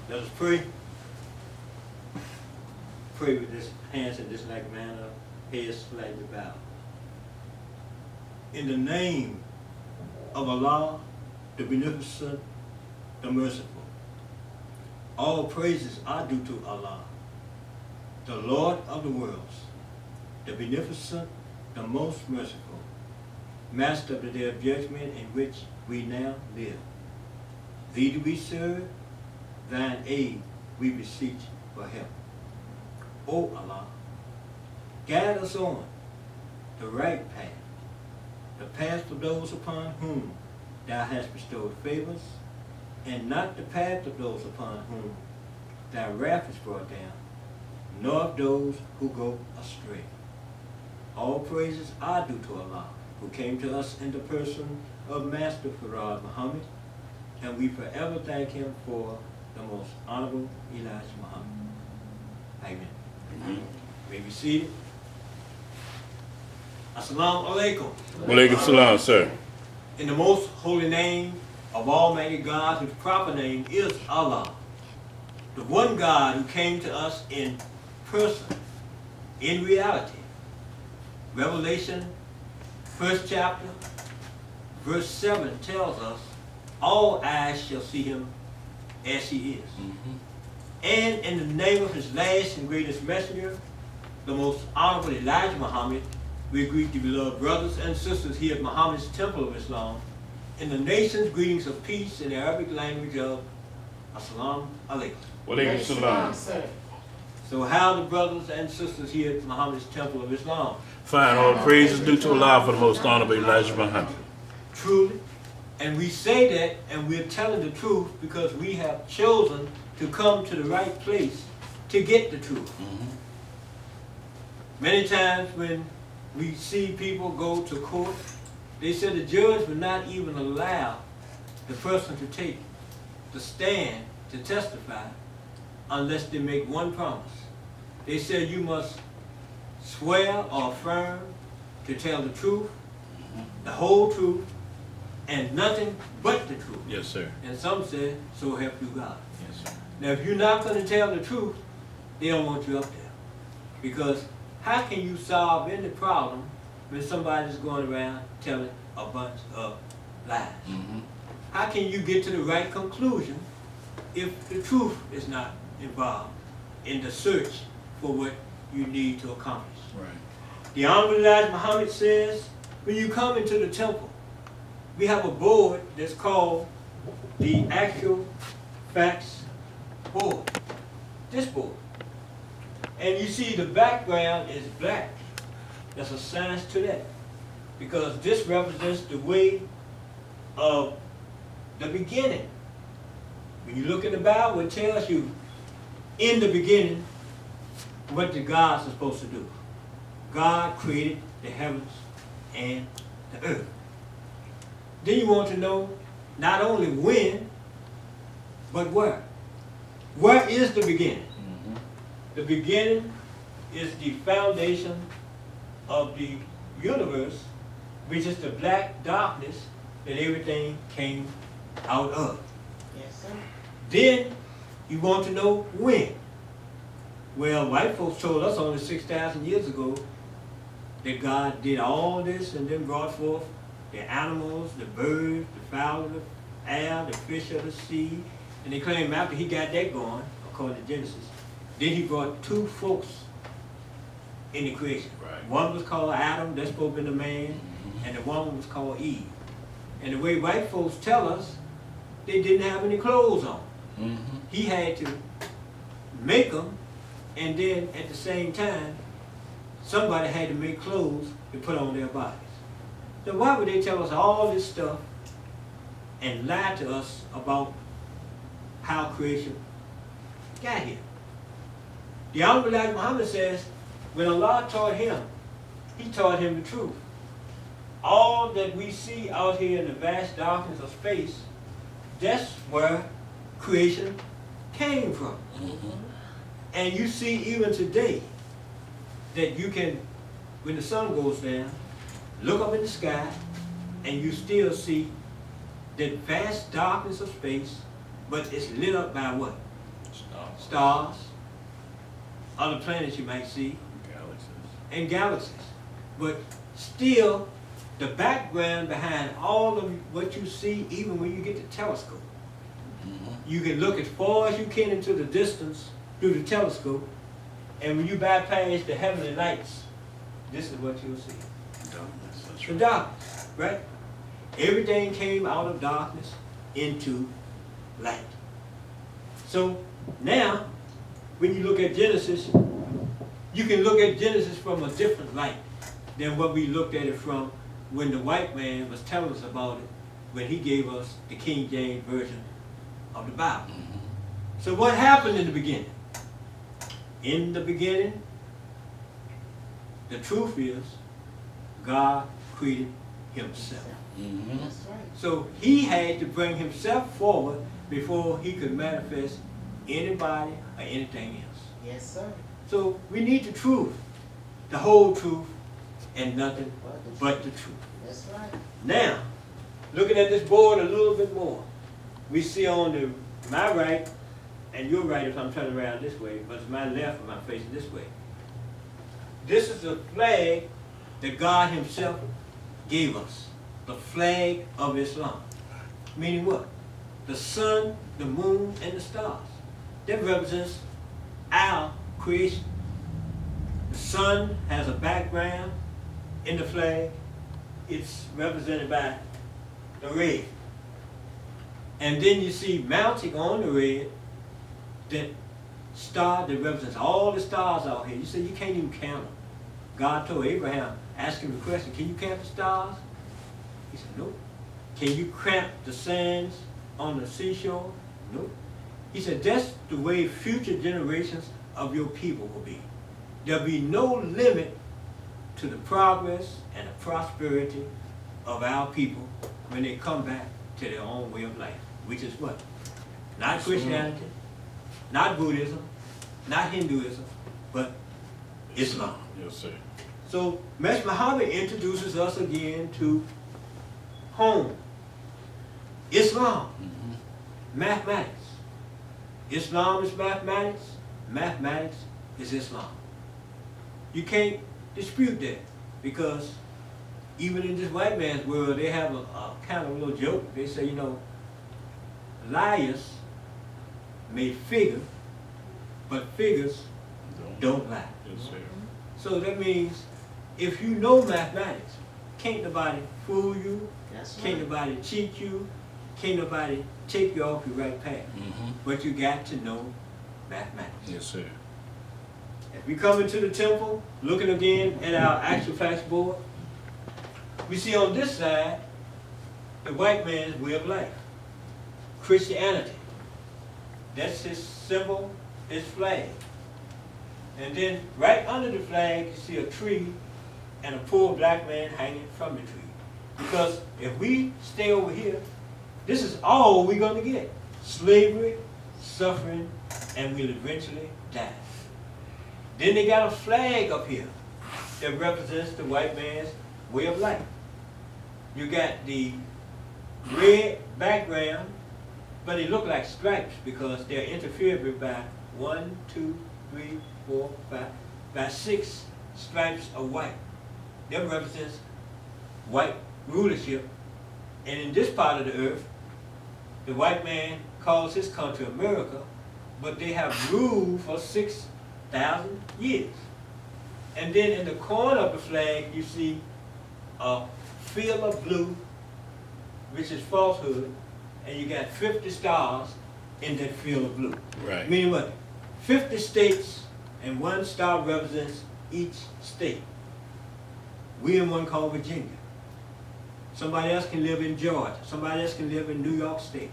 Let us pray. Pray with this hands in this like manner, heads slightly bowed. In the name of Allah, the Beneficent, the Merciful, all praises are due to Allah, the Lord of the worlds, the Beneficent, the Most Merciful, Master of the Day of Judgment in which we now live. Thee do we serve, thine aid we beseech for help. O Allah, guide us on the right path, the path of those upon whom thou hast bestowed favors, and not the path of those upon whom thy wrath is brought down, nor of those who go astray. All praises are due to Allah, who came to us in the person of Master Farad Muhammad, and we forever thank him for the most honorable Elijah Muhammad. Amen. You may be seated. Assalamu alaikum. Walaikum salam, sir. In the most holy name of Almighty God, whose proper name is Allah, the one God who came to us in person, in reality. Revelation, first chapter, verse 7 tells us, all eyes shall see him as he is. And in the name of his last and greatest messenger, the most honorable Elijah Muhammad, we greet the beloved brothers and sisters here at Muhammad's Temple of Islam in the nation's greetings of peace in the Arabic language of Assalamu alaikum. Walaikum salam. So how the brothers and sisters here at Muhammad's Temple of Islam? Fine, all praises due to Allah for the most honorable Elijah Muhammad. Truly. And we say that, and we're telling the truth because we have chosen to come to the right place to get the truth. Many times when we see people go to court, they said the judge would not even allow the person to take the stand to testify unless they make one promise. They said you must swear or affirm to tell the truth, the whole truth, and nothing but the truth. Yes, sir. And some said, so help you God. Yes, sir. Now if you're not going to tell the truth, they don't want you up there. Because how can you solve any problem when somebody's going around telling a bunch of lies? How can you get to the right conclusion if the truth is not involved in the search for what you need to accomplish? Right. The Honorable Elijah Muhammad says, when you come into the temple, we have a board that's called the Actual Facts Board. This board. And you see the background is black. There's a science to that. Because this represents the way of the beginning. When you look in the Bible, it tells you in the beginning what the gods are supposed to do. God created the heavens and the earth. Then you want to know not only when, but where. Where is the beginning? The beginning is the foundation of the universe, which is the black darkness that everything came out of. Yes, sir. Then you want to know when. Well, white folks told us only 6,000 years ago that God did all this and then brought forth the animals, the birds, the fowl of the air, the fish of the sea. And they claim after he got that going, according to Genesis, then he brought two folks in the creation. Right. One was called Adam, that's supposed to be the man, and the woman was called Eve. And the way white folks tell us, they didn't have any clothes on. He had to make them, and then at the same time, somebody had to make clothes to put on their bodies. So why would they tell us all this stuff and lie to us about how creation got here? The Honorable Elijah Muhammad says, when Allah taught him, he taught him the truth. All that we see out here in the vast darkness of space, that's where creation came from. And you see even today that you can, when the sun goes down, look up in the sky and you still see that vast darkness of space, but it's lit up by what? stars, other planets you might see, and galaxies. But still, the background behind all of what you see, even when you get the telescope, you can look as far as you can into the distance through the telescope, and when you bypass the heavenly lights, this is what you'll see. Darkness, that's The right. darkness, right? Everything came out of darkness into light. So now, when you look at Genesis, you can look at Genesis from a different light than what we looked at it from when the white man was telling us about it, when he gave us the King James Version of the Bible. So what happened in the beginning? In the beginning, the truth is, God created himself. That's right. So he had to bring himself forward before he could manifest anybody or anything else. Yes, sir. So we need the truth, the whole truth, and nothing but the truth. That's right. Now, looking at this board a little bit more, we see on my right, and your right if I'm turning around this way, but it's my left if I'm facing this way. This is the flag that God himself gave us, the flag of Islam. Meaning what? The sun, the moon, and the stars. That represents our creation. The sun has a background in the flag. It's represented by the red. And then you see mounting on the red that star that represents all the stars out here. You say you can't even count them. God told Abraham, ask him the question, can you count the stars? He said, nope. Can you count the sands on the seashore? Nope. He said, that's the way future generations of your people will be. There'll be no limit to the progress and the prosperity of our people when they come back to their own way of life, which is what? Not Christianity, not Buddhism, not Hinduism, but Islam. Yes, sir. So Messiah Muhammad introduces us again to home. Islam, mathematics. Islam is mathematics, mathematics is Islam. You can't dispute that because even in this white man's world, they have a kind of little joke. They say, you know, liars may figure, but figures don't lie. Yes, sir. So that means if you know mathematics, can't nobody fool you, That's can't right. nobody cheat you, can't nobody take you off your right path. But you got to know mathematics. Yes, sir. As we come into the temple, looking again at our actual facts board, we see on this side the white man's way of life. Christianity. That's his symbol, his flag. And then right under the flag, you see a tree and a poor black man hanging from the tree. Because if we stay over here, this is all we're going to get. Slavery, suffering, and we'll eventually die. Then they got a flag up here that represents the white man's way of life. You got the red background, but they look like stripes because they're interfered with by 1, 2, 3, 4, 5, by 6 stripes of white. That represents white rulership. And in this part of the earth, the white man calls his country America, but they have ruled for 6,000 years. And then in the corner of the flag, you see a field of blue, which is falsehood, and you got 50 stars in that field of blue. Right. Meaning what? 50 states, and 1 star represents each state. We in one called Virginia. Somebody else can live in Georgia. Somebody else can live in New York State.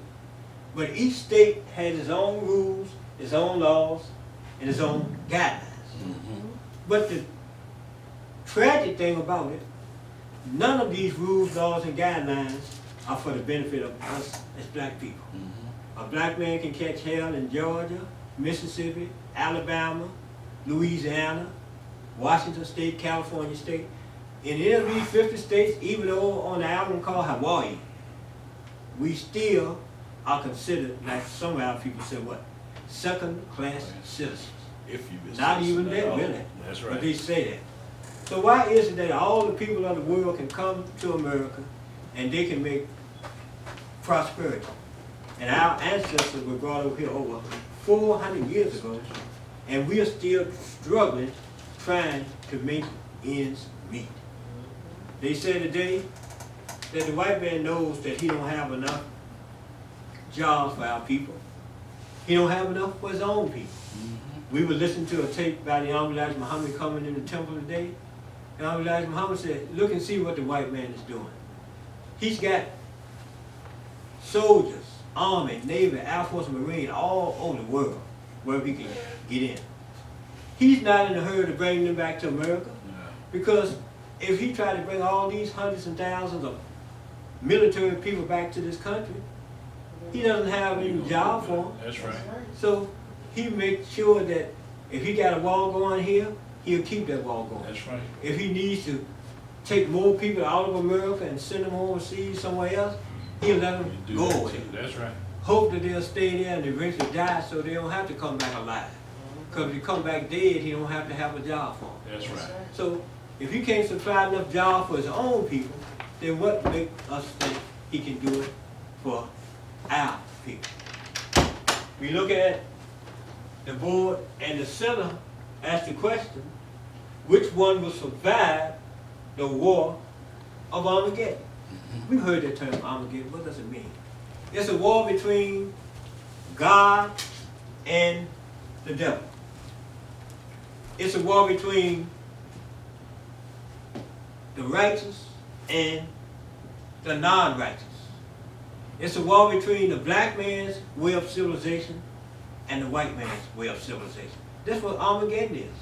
But each state has its own rules, its own laws, and its own guidelines. But the tragic thing about it, none of these rules, laws, and guidelines are for the benefit of us as black people. A black man can catch hell in Georgia, Mississippi, Alabama, Louisiana, Washington State, California State. In any of these 50 states, even though on the island called Hawaii, we still are considered, like some of our people say, what? second-class citizens. If you be Not even citizen at that, all. really. That's But right. they say that. So why is it that all the people of the world can come to America and they can make prosperity? And our ancestors were brought over here over 400 years ago, and we are still struggling, trying to make ends meet. They say today that the white man knows that he don't have enough jobs for our people. He don't have enough for his own people. We were listening to a tape by the Honorable Elijah Muhammad coming in the temple today. And Honorable Elijah Muhammad said, look and see what the white man is doing. He's got soldiers, Army, Navy, Air Force, and Marine all over the world where we can get in. He's not in a hurry to bring them back to America, because if he tried to bring all these hundreds and thousands of military people back to this country, he doesn't have any job for them. That's right. So he makes sure that if he got a wall going here, he'll keep that wall going. That's right. If he needs to take more people out of America and send them overseas somewhere else, he'll let them You do go that over too. there. That's right. Hope that they'll stay there and eventually die so they don't have to come back alive. Because if he come back dead, he don't have to have a job for them. That's right. So if he can't supply enough jobs for his own people, then what makes us think he can do it for our people? We look at the board and the center asked the question, which one will survive the war of Armageddon? We've heard that term Armageddon. What does it mean? It's a war between God and the devil. It's a war between the righteous and the non-righteous. It's a war between the black man's way of civilization and the white man's way of civilization. That's what Armageddon is.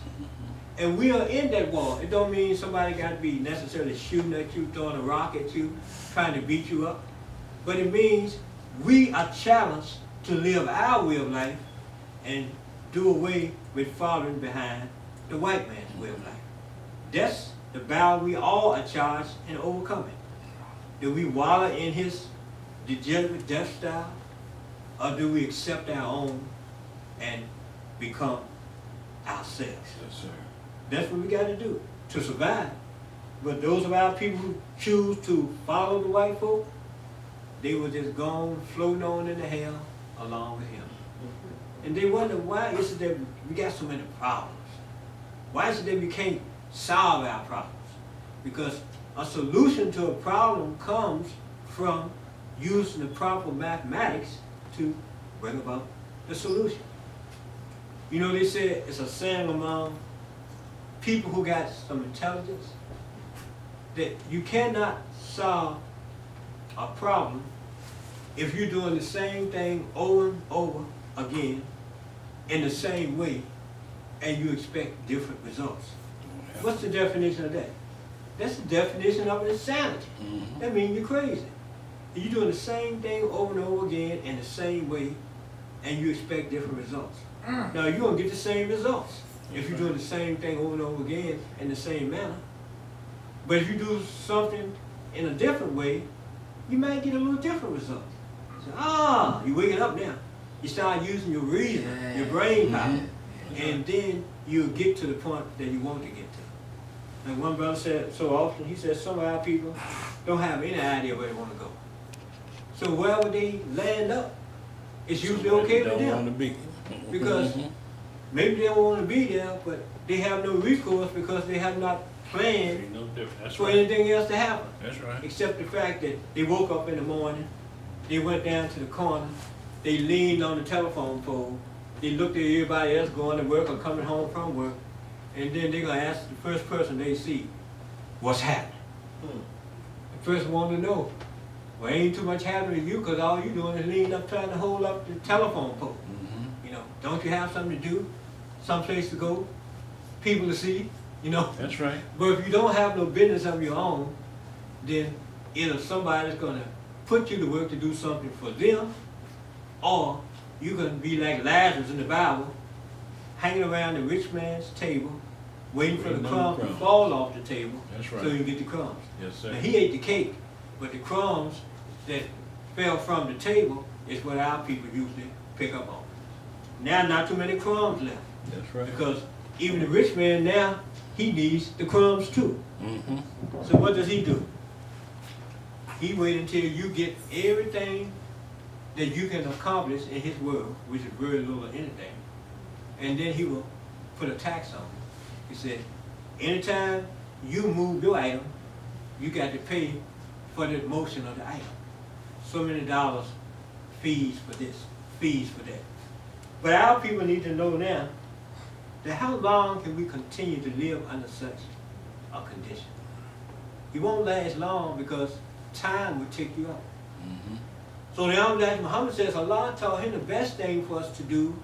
And we are in that war. It don't mean somebody got to be necessarily shooting at you, throwing a rock at you, trying to beat you up. But it means we are challenged to live our way of life and do away with following behind the white man's way of life. That's the battle we all are charged in overcoming. Do we wallow in his degenerate death style, or do we accept our own and become ourselves? Yes, sir. That's what we got to do to survive. But those of our people who choose to follow the white folk, they were just gone, floating on into hell along with him. And they wonder, why is it that we got so many problems? Why is it that we can't solve our problems? Because a solution to a problem comes from using the proper mathematics to bring about the solution. You know, they say it's a saying among people who got some intelligence that you cannot solve a problem if you're doing the same thing over and over again in the same way and you expect different results. What's the definition of that? That's the definition of insanity. That means you're crazy. You're doing the same thing over and over again in the same way and you expect different results. Now you're going to get the same results if you're doing the same thing over and over again in the same manner. But if you do something in a different way, you might get a little different result. So, you're waking up now. You start using your reason, your brain power, and then you get to the point that you want to get to. Like one brother said so often, he said some of our people don't have any idea where they want to go. So wherever they land up, it's usually okay with them. Want to be. Because maybe they don't want to be there, but they have no recourse because they have not planned Ain't no different. That's for right. anything else to happen. That's right. Except the fact that they woke up in the morning, they went down to the corner, they leaned on the telephone pole, they looked at everybody else going to work or coming home from work, and then they're going to ask the first person they see, what's happening? The person wanted to know, well, ain't too much happening to you because all you're doing is leaning up trying to hold up the telephone pole. You know, don't you have something to do, someplace to go, people to see, you know? That's right. But if you don't have no business of your own, then either somebody's going to put you to work to do something for them, or you're going to be like Lazarus in the Bible, hanging around the rich man's table, waiting for the crumbs to fall off the table. That's right. So you get the crumbs. Yes, sir. Now, he ate the cake, but the crumbs that fell from the table is what our people usually pick up on. Now not too many crumbs left. That's right. Because even the rich man now, he needs the crumbs too. Mm-hmm. So what does he do? He waits until you get everything that you can accomplish in his world, which is very little or anything, and then he will put a tax on it. He said, anytime you move your item, you got to pay for the motion of the item. So many dollars, fees for this, fees for that. But our people need to know now that how long can we continue to live under such a condition? It won't last long because time will take you out. Mm-hmm. So the Honorable Muhammad says Allah taught him the best thing for us to do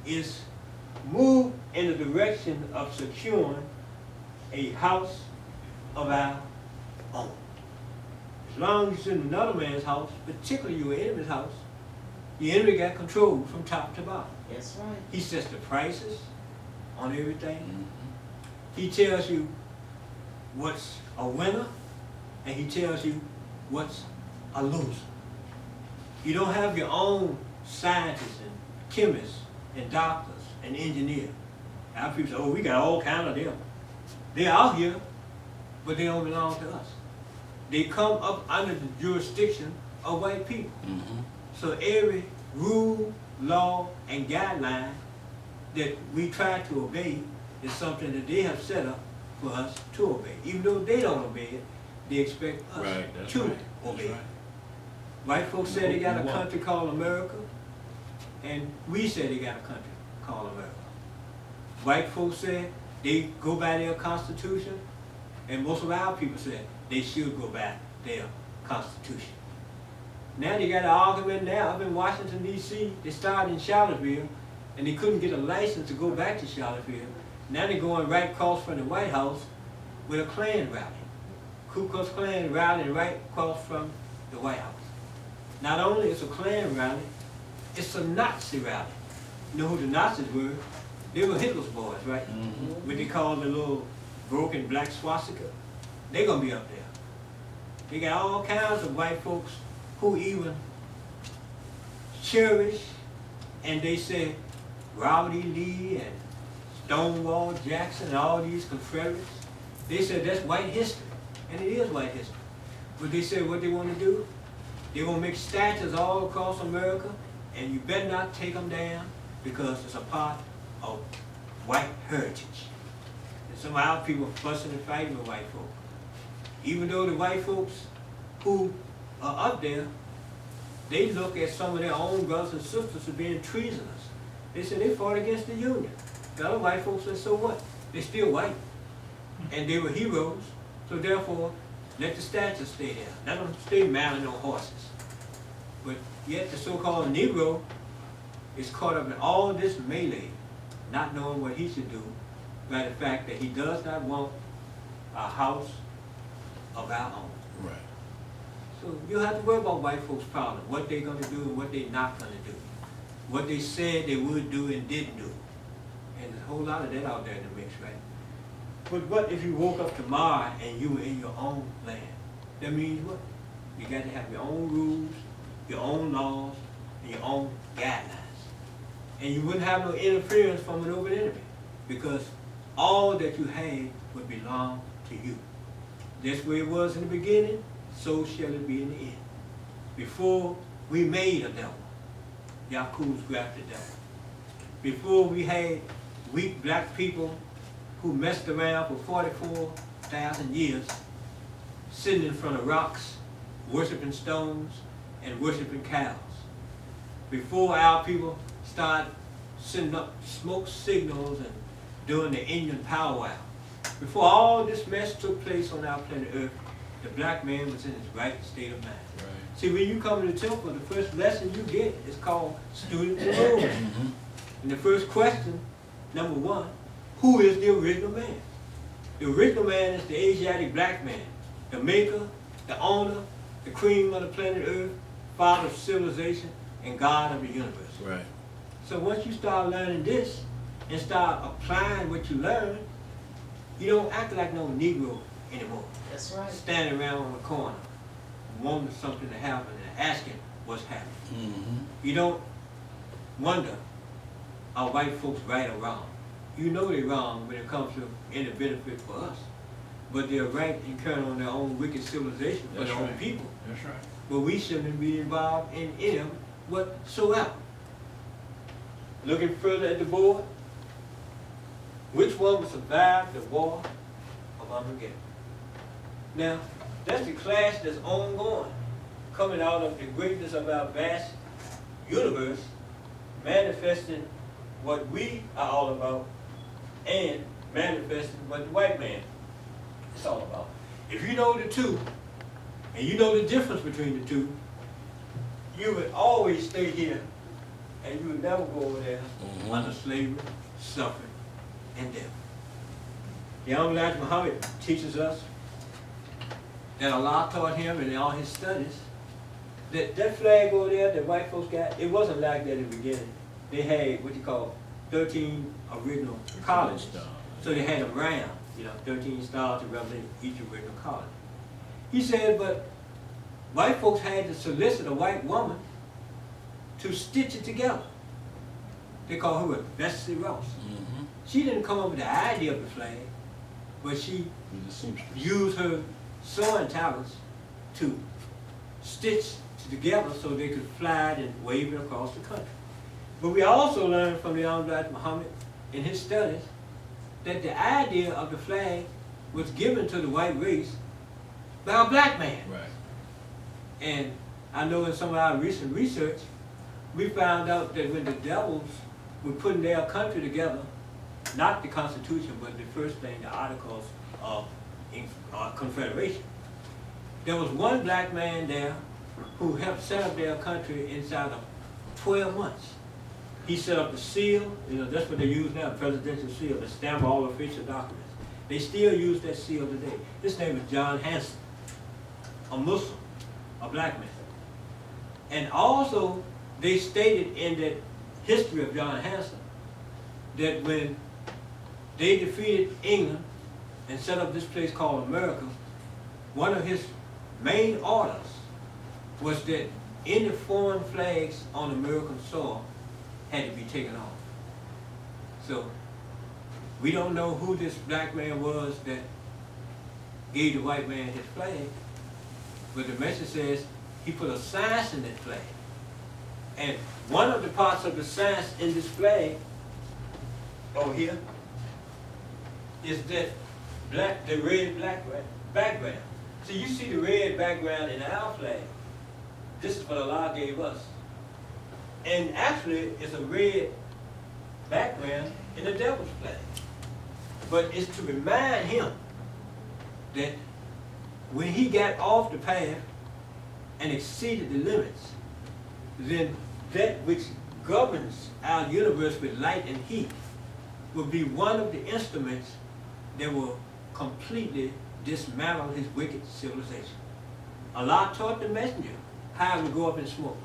is move in the direction of securing a house of our own. As long as you're in another man's house, particularly your enemy's house, your enemy got control from top to bottom. That's right. He sets the prices on everything. Mm-hmm. He tells you what's a winner, and he tells you what's a loser. You don't have your own scientists and chemists and doctors and engineers. Our people say, oh, we got all kinds of them. They're out here, but they don't belong to us. They come up under the jurisdiction of white people. Mm-hmm. So every rule, law, and guideline that we try to obey is something that they have set up for us to obey. Even though they don't obey it, they expect us to obey it. White folks say they got a country called America, and we say they got a country called America. White folks say they go by their Constitution, and most of our people say they should go by their Constitution. Now they got an argument now up in Washington, D.C. They started in Charlottesville, and they couldn't get a license to go back to Charlottesville. Now they're going right across from the White House with a Klan rally. Ku Klux Klan rally right across from the White House. Not only is a Klan rally, it's a Nazi rally. You know who the Nazis were? They were Hitler's boys, right? Mm-hmm. What they call the little broken black swastika. They're going to be up there. They got all kinds of white folks who even cherish, and they say Robert E. Lee and Stonewall Jackson and all these Confederates, they said that's white history, and it is white history. But they said what they want to do, they want to make statues all across America, and you better not take them down because it's a part of white heritage. And some of our people are fussing and fighting with white folks. Even though the white folks who are up there, they look at some of their own brothers and sisters as being treasonous. They say they fought against the Union. The other white folks said, so what? They're still white. And they were heroes, so therefore, let the statues stay there. Let them stay mounted on horses. But yet the so-called Negro is caught up in all this melee, not knowing what he should do, by the fact that he does not want a house of our own. Right. So you have to worry about white folks' problem, what they're going to do and what they're not going to do, what they said they would do and didn't do. And there's a whole lot of that out there in the mix, right? But what if you woke up tomorrow and you were in your own land? That means what? You got to have your own rules, your own laws, and your own guidelines. And you wouldn't have no interference from an open enemy, because all that you had would belong to you. That's where it was in the beginning, so shall it be in the end. Before we made a devil, Yaqub's grafted devil. Before we had weak black people who messed around for 44,000 years, sitting in front of rocks, worshiping stones, and worshiping cows. Before our people started sending up smoke signals and doing the Indian powwow. Before all this mess took place on our planet Earth, the black man was in his right state of mind. Right. See, when you come to the temple, the first lesson you get is called Student Enrollment. Mm-hmm. And the first question, number one, who is the original man? The original man is the Asiatic black man, the maker, the owner, the cream of the planet Earth, father of civilization, and God of the universe. Right. So once you start learning this and start applying what you learn, you don't act like no Negro anymore. That's right. Standing around on the corner, wanting something to happen and asking what's happening. Mm-hmm. You don't wonder are white folks right or wrong? You know they're wrong when it comes to any benefit for us. But they're right in carrying on their own wicked civilization for That's their own right. people. That's right. But we shouldn't be involved in any of it whatsoever. Looking further at the board, which one will survive the war of Armageddon? Now, that's the clash that's ongoing, coming out of the greatness of our vast universe, manifesting what we are all about, and manifesting what the white man is all about. If you know the two, and you know the difference between the two, you would always stay here, and you would never go over there under slavery, suffering, and death. The Honorable Elijah Muhammad teaches us that Allah taught him in all his studies that that flag over there that white folks got, it wasn't like that in the beginning. They had what you call 13 original colonies. So they had them round, 13 stars to represent each original colony. He said, but white folks had to solicit a white woman to stitch it together. They call her Bessie Ross. She didn't come up with the idea of the flag, but she used her sewing talents to stitch it together so they could fly it and wave it across the country. But we also learned from the Honorable Elijah Muhammad in his studies that the idea of the flag was given to the white race by a black man. Right. And I know in some of our recent research, we found out that when the devils were putting their country together, not the Constitution, but the first thing, the Articles of Confederation, there was one black man there who helped set up their country inside of 12 months. He set up the seal, that's what they use now, presidential seal, to stamp all official documents. They still use that seal today. His name is John Hanson, a Muslim, a black man. And also, they stated in that history of John Hanson that when they defeated England and set up this place called America, one of his main orders was that any foreign flags on American soil had to be taken off. So we don't know who this black man was that gave the white man his flag, but the message says he put a science in that flag. And one of the parts of the science in this flag over here is that the red background. So you see the red background in our flag. This is what Allah gave us. And actually, it's a red background in the devil's flag. But it's to remind him that when he got off the path and exceeded the limits, then that which governs our universe with light and heat will be one of the instruments that will completely dismantle his wicked civilization. Allah taught the messenger how to go up in smoke.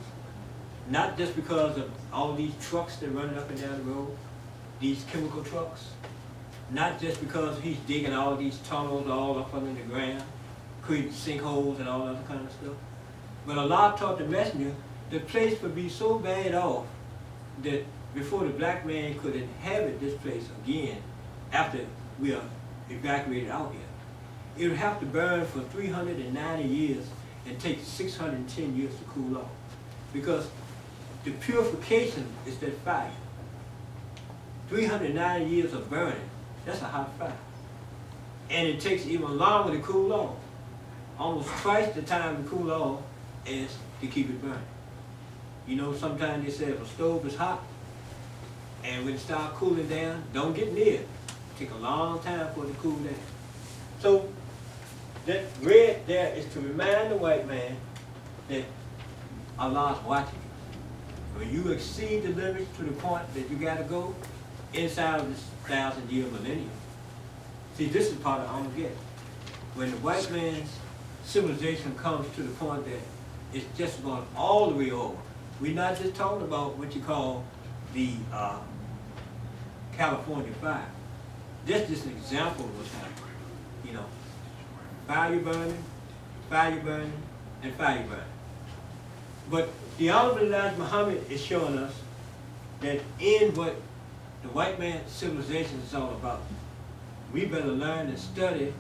Not just because of all these trucks that are running up and down the road, these chemical trucks. Not just because he's digging all these tunnels all up under the ground, creating sinkholes and all other kind of stuff. But Allah taught the messenger the place would be so bad off that before the black man could inhabit this place again, after we are evacuated out here, it would have to burn for 390 years and take 610 years to cool off. Because the purification is that fire. 390 years of burning, that's a hot fire. And it takes even longer to cool off. Almost twice the time to cool off as to keep it burning. Sometimes they say if a stove is hot, and when it starts cooling down, don't get near it. Take a long time for it to cool down. So that red there is to remind the white man that Allah's watching you. When you exceed the limits to the point that you got to go inside of this 1,000-year millennium. See, this is part of Armageddon. When the white man's civilization comes to the point that it's just about all the way over. We're not just talking about what you call the California fire. That's just an example of what's happening. Fire burning, and fire burning. But the Honorable Elijah Muhammad is showing us that in what the white man's civilization is all about. We better learn and study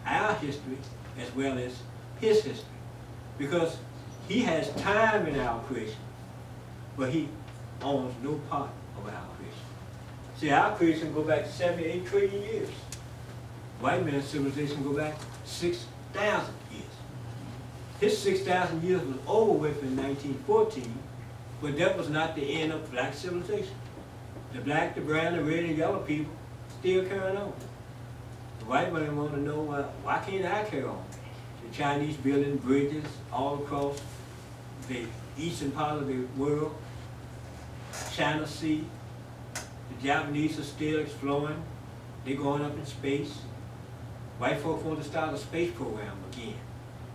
our history as well as his history. Because he has time in our creation, but he owns no part of our creation. See, our creation go back to 78 trillion years. White man's civilization go back 6,000 years. His 6,000 years was over with in 1914, but that was not the end of black civilization. The black, the brown, the red, and yellow people still carrying on. The white man want to know, why can't I carry on? The Chinese building bridges all across the eastern part of the world, China Sea. The Japanese are still exploring. They're going up in space. White folks want to start a space program again.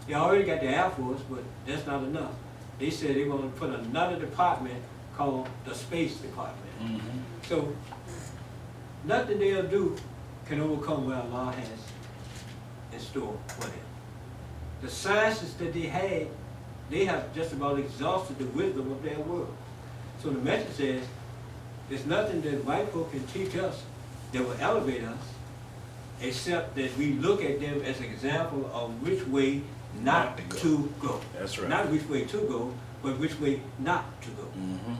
They already got the Air Force, but that's not enough. They said they want to put another department called the Space Department. Mm-hmm. So nothing they'll do can overcome what Allah has in store for them. The sciences that they have just about exhausted the wisdom of their world. So the message says, there's nothing that white folk can teach us that will elevate us, except that we look at them as an example of which way not to go. That's right. Not which way to go, but which way not to go. Mm-hmm.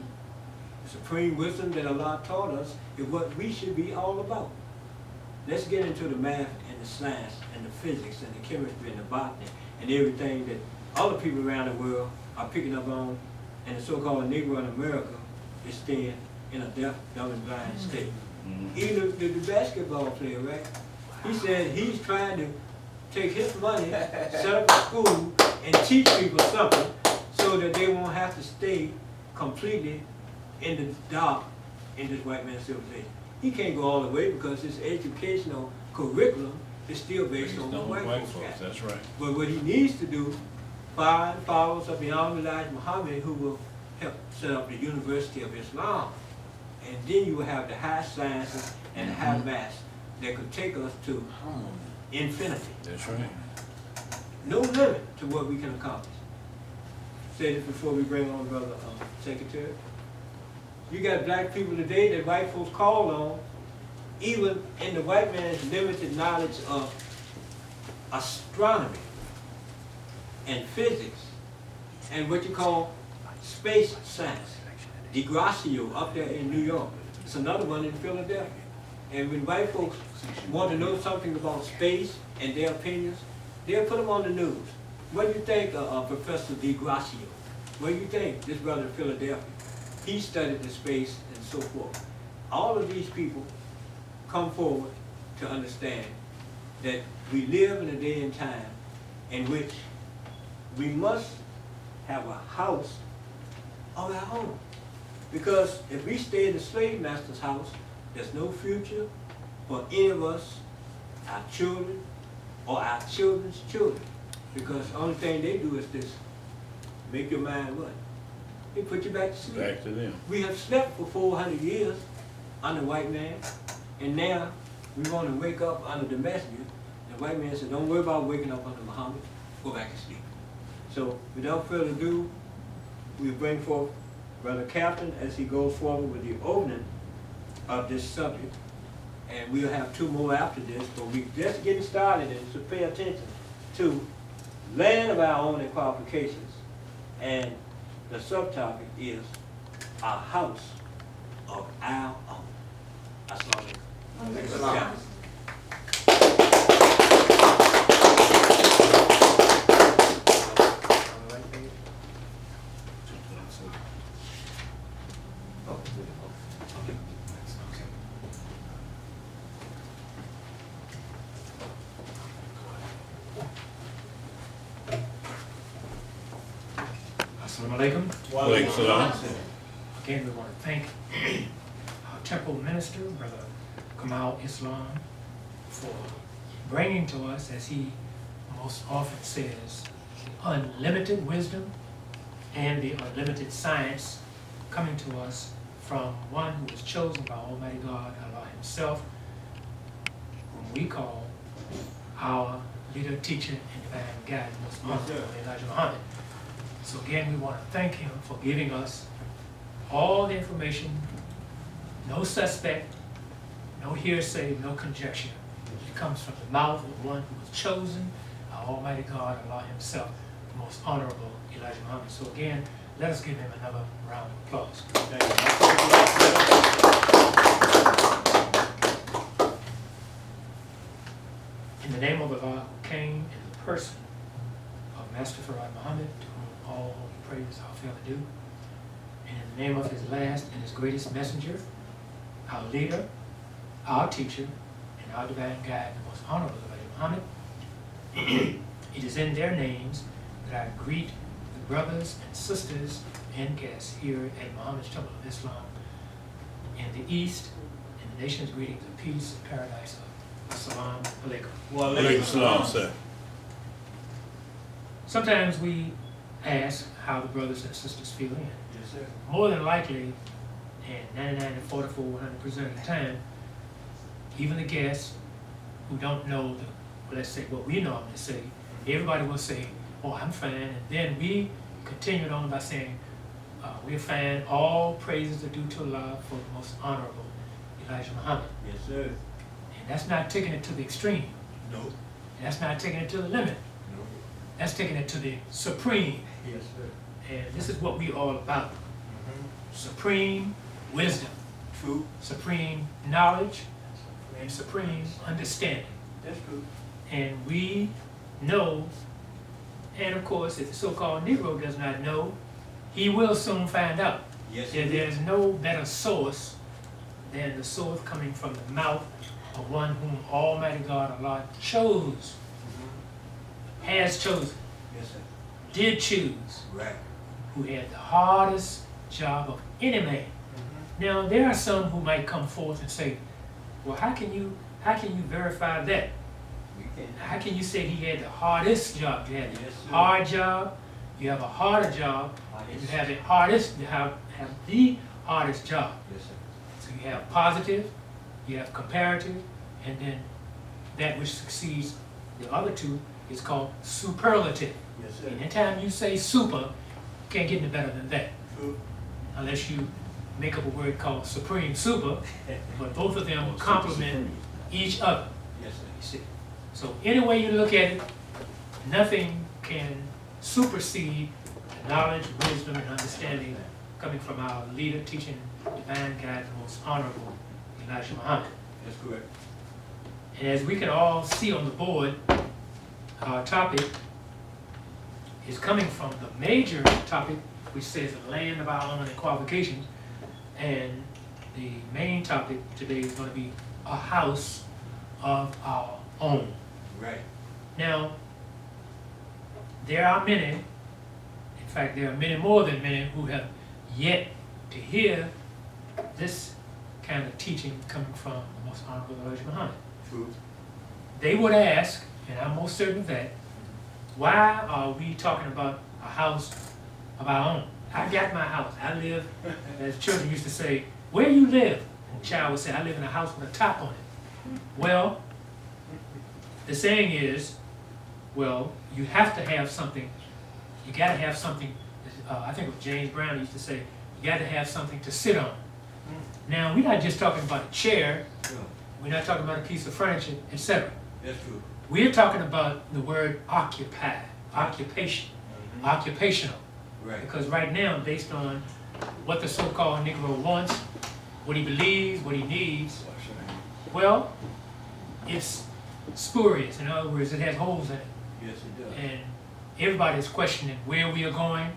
The supreme wisdom that Allah taught us is what we should be all about. Let's get into the math and the science and the physics and the chemistry and the botany and everything that other people around the world are picking up on, and the so-called Negro in America is staying in a deaf, dumb, and blind state. Mm-hmm. Even the basketball player, right? He said he's trying to take his money, set up a school, and teach people something so that they won't have to stay completely in the dark in this white man's civilization. He can't go all the way because his educational curriculum is still based on what white folks got. That's right. But what he needs to do, find followers of the Imam Elijah Muhammad who will help set up the University of Islam. And then you will have the high sciences and the high maths that could take us to infinity. That's right. No limit to what we can accomplish. Say this before we bring on Brother Secretary. You got black people today that white folks call on, even in the white man's limited knowledge of astronomy and physics and what you call space science. DeGracio up there in New York. It's another one in Philadelphia. And when white folks want to know something about space and their opinions, they'll put them on the news. What do you think of Professor DeGracio? What do you think, this brother in Philadelphia? He studied the space and so forth. All of these people come forward to understand that we live in a day and time in which we must have a house of our own. Because if we stay in the slave master's house, there's no future for any of us, our children, or our children's children. Because the only thing they do is this, make your mind what? They put you back to sleep. Back to them. We have slept for 400 years under white man, and now we want to wake up under the messenger. The white man said, don't worry about waking up under Muhammad, go back to sleep. So without further ado, we bring forth Brother Captain as he goes forward with the opening of this subject. And we'll have two more after this, but we're just getting started, and so pay attention to land of our own and qualifications. And the subtopic is our house of our own. Assalamu alaikum. Assalamu alaikum. Walaikum salam. Again, we want to thank our temple minister, Brother Kamau Islam, for bringing to us, as he most often says, the unlimited wisdom and the unlimited science coming to us from one who was chosen by Almighty God, Allah Himself, whom we call our leader, teacher, and divine guide, most honorable Elijah Muhammad. So again, we want to thank him for giving us all the information no suspect, no hearsay, no conjecture. It comes from the mouth of one who was chosen, our Almighty God, Allah Himself, the most honorable Elijah Muhammad. So again, let us give him another round of applause. In the name of Allah who came in the person of Master Farad Muhammad, to whom all holy praise are fairly due, and in the name of his last and his greatest messenger, our leader, our teacher, and our divine guide, the most honorable Elijah Muhammad, it is in their names that I greet the brothers and sisters and guests here at Muhammad's Temple of Islam in the East, and the nation's greetings of peace and paradise of Assalamu alaikum. Alaikum salam, sir. Sometimes we ask how the brothers and sisters feel, and Yes, sir. more than likely, and 99 to 44, 100% of the time, even the guests who don't know the, well, let's say what we normally say, everybody will say, oh, I'm fine, and then we continued on by saying, we're fine, all praises are due to Allah for the most honorable Elijah Muhammad. Yes, sir. And that's not taking it to the extreme. No. And that's not taking it to the limit. No. That's taking it to the supreme. Yes, sir. And this is what we all about. Supreme wisdom, True. supreme knowledge, and supreme understanding. That's true. And we know, and of course, if the so-called Negro does not know, he will soon find out. Yes, That sir. there's no better source than the source coming from the mouth of one whom Almighty God, Allah, chose, has chosen, Yes, sir. did choose, Right. who had the hardest job of any man. Now, there are some who might come forth and say, well, how can you verify that? We can. How can you say he had the hardest job? You had Yes, a sir. hard job, you have a harder job, and you have the hardest, you have the hardest job. Yes, sir. So you have positive, you have comparative, and then that which succeeds the other two is called superlative. Yes, sir. And anytime you say super, you can't get any better than that, True. unless you make up a word called supreme super, but both of them complement each other. Yes, sir. You see. So any way you look at it, nothing can supersede the knowledge, wisdom, and understanding coming from our leader, teaching, divine guide, the most honorable Elijah Muhammad. That's correct. And as we can all see on the board, our topic is coming from the major topic, which says the land of our honor and qualifications. And the main topic today is going to be a house of our own. Right. Now, there are many, in fact, there are many more than many who have yet to hear this kind of teaching coming from the most honorable Elijah Muhammad. True. They would ask, and I'm most certain of that, why are we talking about a house of our own? I got my house. I live, as children used to say, where you live? And the child would say, I live in a house with a top on it. Well, the saying is, well, you have to have something. You got to have something. I think what James Brown used to say, you got to have something to sit on. Now, we're not just talking about a chair. No. We're not talking about a piece of furniture, etc. That's true. We're talking about the word occupy, occupation, occupational. Right. Because right now, based on what the so-called Negro wants, what he believes, what he needs, well, it's spurious. In other words, it has holes in it. Yes, it does. And everybody's questioning where we are going,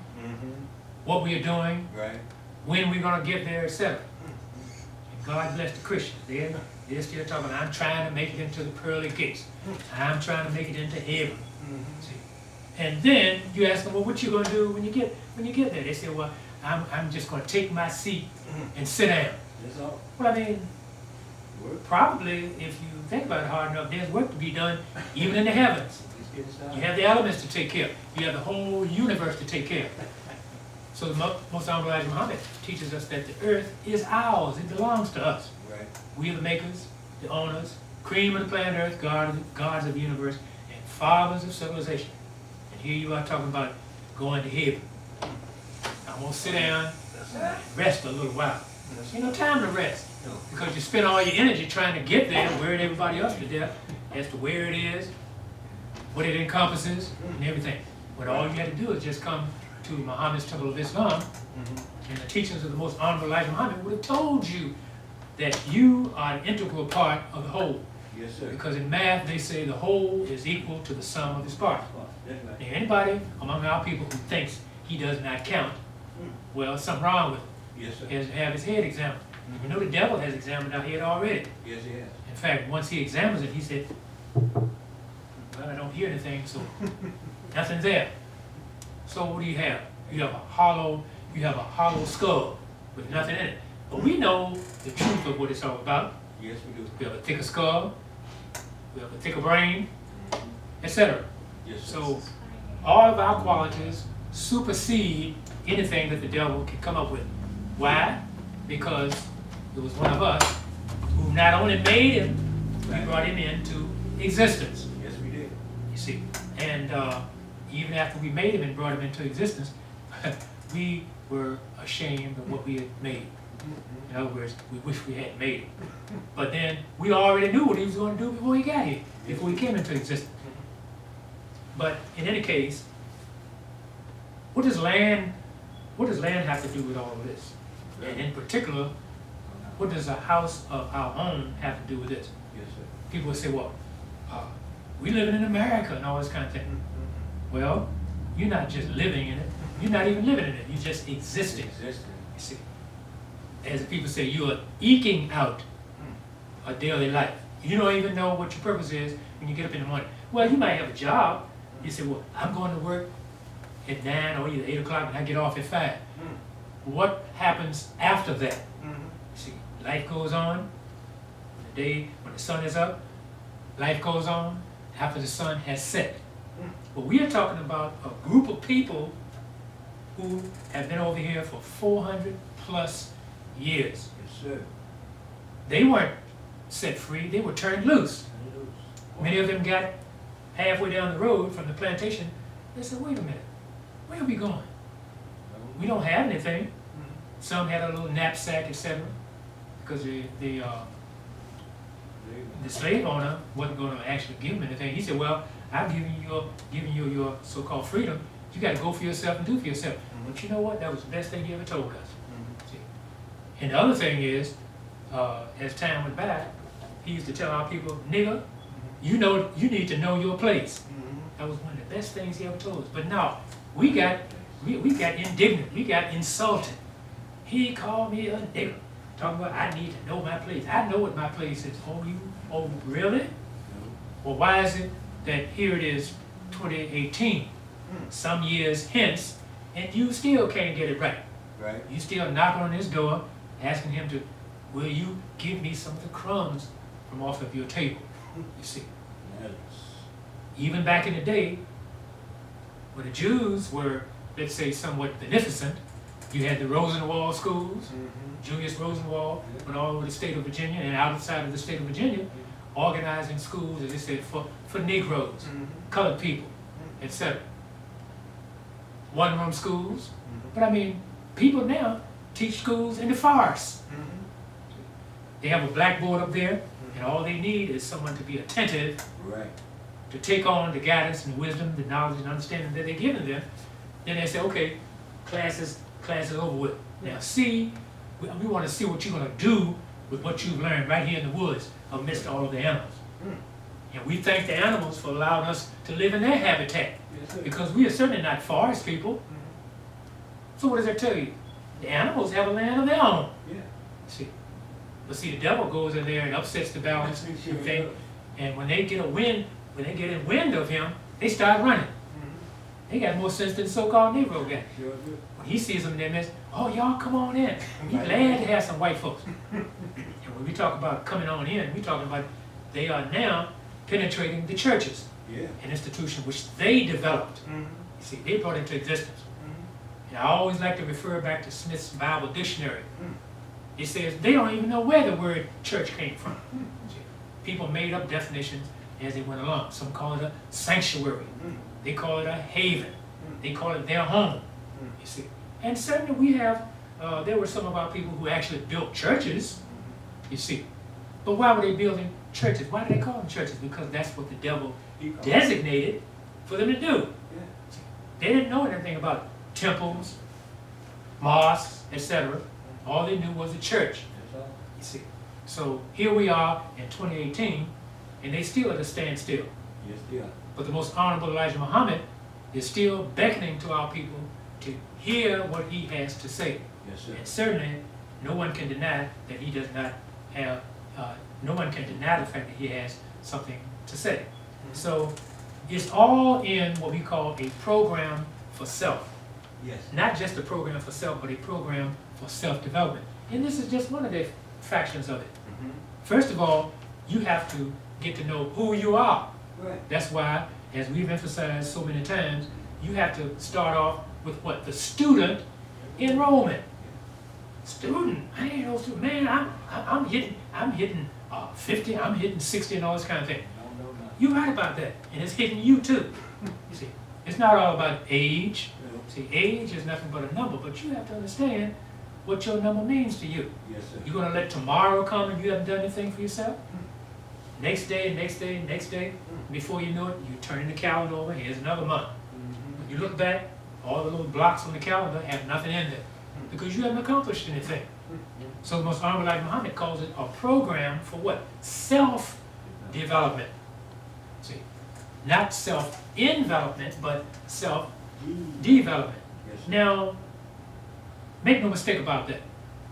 what we are doing, Right. when we're going to get there, etc. And God bless the Christians. They're still talking, I'm trying to make it into the pearly gates. I'm trying to make it into heaven. See? And then you ask them, well, what you going to do when you get there? They say, well, I'm just going to take my seat and sit down. That's all. Well, I mean, Work. probably, if you think about it hard enough, there's work to be done even in the heavens. Let's get started. You have the elements to take care of. You have the whole universe to take care of. So the most honorable Elijah Muhammad teaches us that the earth is ours. It belongs to us. Right. We are the makers, the owners, cream of the planet earth, gods of the universe, and fathers of civilization. And here you are talking about going to heaven. I'm going to sit down and rest a little while. You know, time to rest. No. Because you spend all your energy trying to get there, worrying everybody else to death as to where it is, what it encompasses, and everything. But all you had to do is just come to Muhammad's Temple of Islam, and the teachings of the most honorable Elijah Muhammad would have told you that you are an integral part of the whole. Yes, sir. Because in math, they say the whole is equal to the sum of its parts. That's right. Now, anybody among our people who thinks he does not count, well, something wrong with him. Yes, sir. He has to have his head examined. You know the devil has examined our head already. Yes, he has. In fact, once he examines it, he said, well, I don't hear anything, so nothing's there. So what do you have? You have a hollow skull with nothing in it. But we know the truth of what it's all about. Yes, we do. We have a thicker skull, we have a thicker brain, etc. Yes, sir. So all of our qualities supersede anything that the devil can come up with. Why? Because it was one of us who not only made him, we brought him into existence. Yes, we did. You see, and even after we made him and brought him into existence, we were ashamed of what we had made. In other words, we wish we hadn't made him. But then we already knew what he was going to do before he got here, before he came into existence. But in any case, what does land have to do with all of this? And in particular, what does a house of our own have to do with this? Yes, sir. People would say, well, we living in America and all this kind of thing. Well, you're not just living in it. You're not even living in it. You're just existing. Existing. You see, as the people say, you are eking out a daily life. You don't even know what your purpose is when you get up in the morning. Well, you might have a job. You say, well, I'm going to work at 9 or either 8 o'clock and I get off at 5. What happens after that? You see, life goes on. The day when the sun is up, life goes on after the sun has set. But we are talking about a group of people who have been over here for 400 plus years. Yes, sir. They weren't set free, they were turned loose. Many of them got halfway down the road from the plantation. They said, wait a minute, where are we going? We don't have anything. Some had a little knapsack, etc. Because the slave owner wasn't going to actually give them anything. He said, well, I've given you your so-called freedom. You got to go for yourself and do for yourself. But you know what? That was the best thing he ever told us. See? And the other thing is, as time went by, he used to tell our people, nigga, you need to know your place. That was one of the best things he ever told us. But now, we got indignant, we got insulted. He called me a nigga, talking about I need to know my place. I know what my place is. Oh, really? Well, why is it that here it is 2018, some years hence, and you still can't get it right? Right. You still knocking on his door, asking him to, will you give me some of the crumbs from off of your table? You see. Yes. Even back in the day, when the Jews were, let's say, somewhat beneficent, you had the Rosenwald schools, Julius Rosenwald, went all over the state of Virginia and outside of the state of Virginia, organizing schools, as they said, for Negroes, colored people, etc. One-room schools. But I mean, people now teach schools in the forest. They have a blackboard up there, and all they need is someone to be attentive, Right. to take on the guidance and the wisdom, the knowledge and understanding that they're giving them. Then they say, okay, class is over with. Now see, we want to see what you're going to do with what you've learned right here in the woods amidst all of the animals. And we thank the animals for allowing us to live in their habitat, because we are certainly not forest people. So what does that tell you? The animals have a land of their own. Yeah. See, but see, the devil goes in there and upsets the balance and thing. And when they get in wind of him, they start running. They got more sense than the so-called Negro guy. Sure do. When he sees them in their midst, oh, y'all come on in. We glad to have some white folks. And when we talk about coming on in, we talking about they are now penetrating the churches, Yeah. an institution which they developed. You see, they brought into existence. And I always like to refer back to Smith's Bible Dictionary. It says they don't even know where the word church came from. People made up definitions as they went along. Some call it a sanctuary. They call it a haven. They call it their home. You see, and certainly we have. There were some of our people who actually built churches, You see. But why were they building churches? Why do they call them churches? Because that's what the devil designated for them to do. They didn't know anything about temples, mosques, etc. All they knew was the church. You see. So here we are in 2018, and they still at a standstill. Yes, they are. But the most honorable Elijah Muhammad is still beckoning to our people to hear what he has to say. Yes, sir. And certainly, no one can deny that he does not have, no one can deny the fact that he has something to say. So it's all in what we call a program for self. Yes. Not just a program for self, but a program for self-development. And this is just one of the factions of it. First of all, you have to get to know who you are. Right. That's why, as we've emphasized so many times, you have to start off with what? The student enrollment. Student, I ain't no student. Man, I'm hitting 50, I'm hitting 60 and all this kind of thing. No. You're right about that, and it's hitting you too. You see, it's not all about age. See, age is nothing but a number, but you have to understand what your number means to you. Yes, sir. You're gonna let tomorrow come and you haven't done anything for yourself? Next day, next day, next day, before you know it, you turn the calendar over, here's another month. When you look back, all the little blocks on the calendar have nothing in there because you haven't accomplished anything. So the most honorable Elijah Muhammad calls it a program for what? Self-development. See, not self-envelopment, but self-development. Yes, sir. Now, make no mistake about that.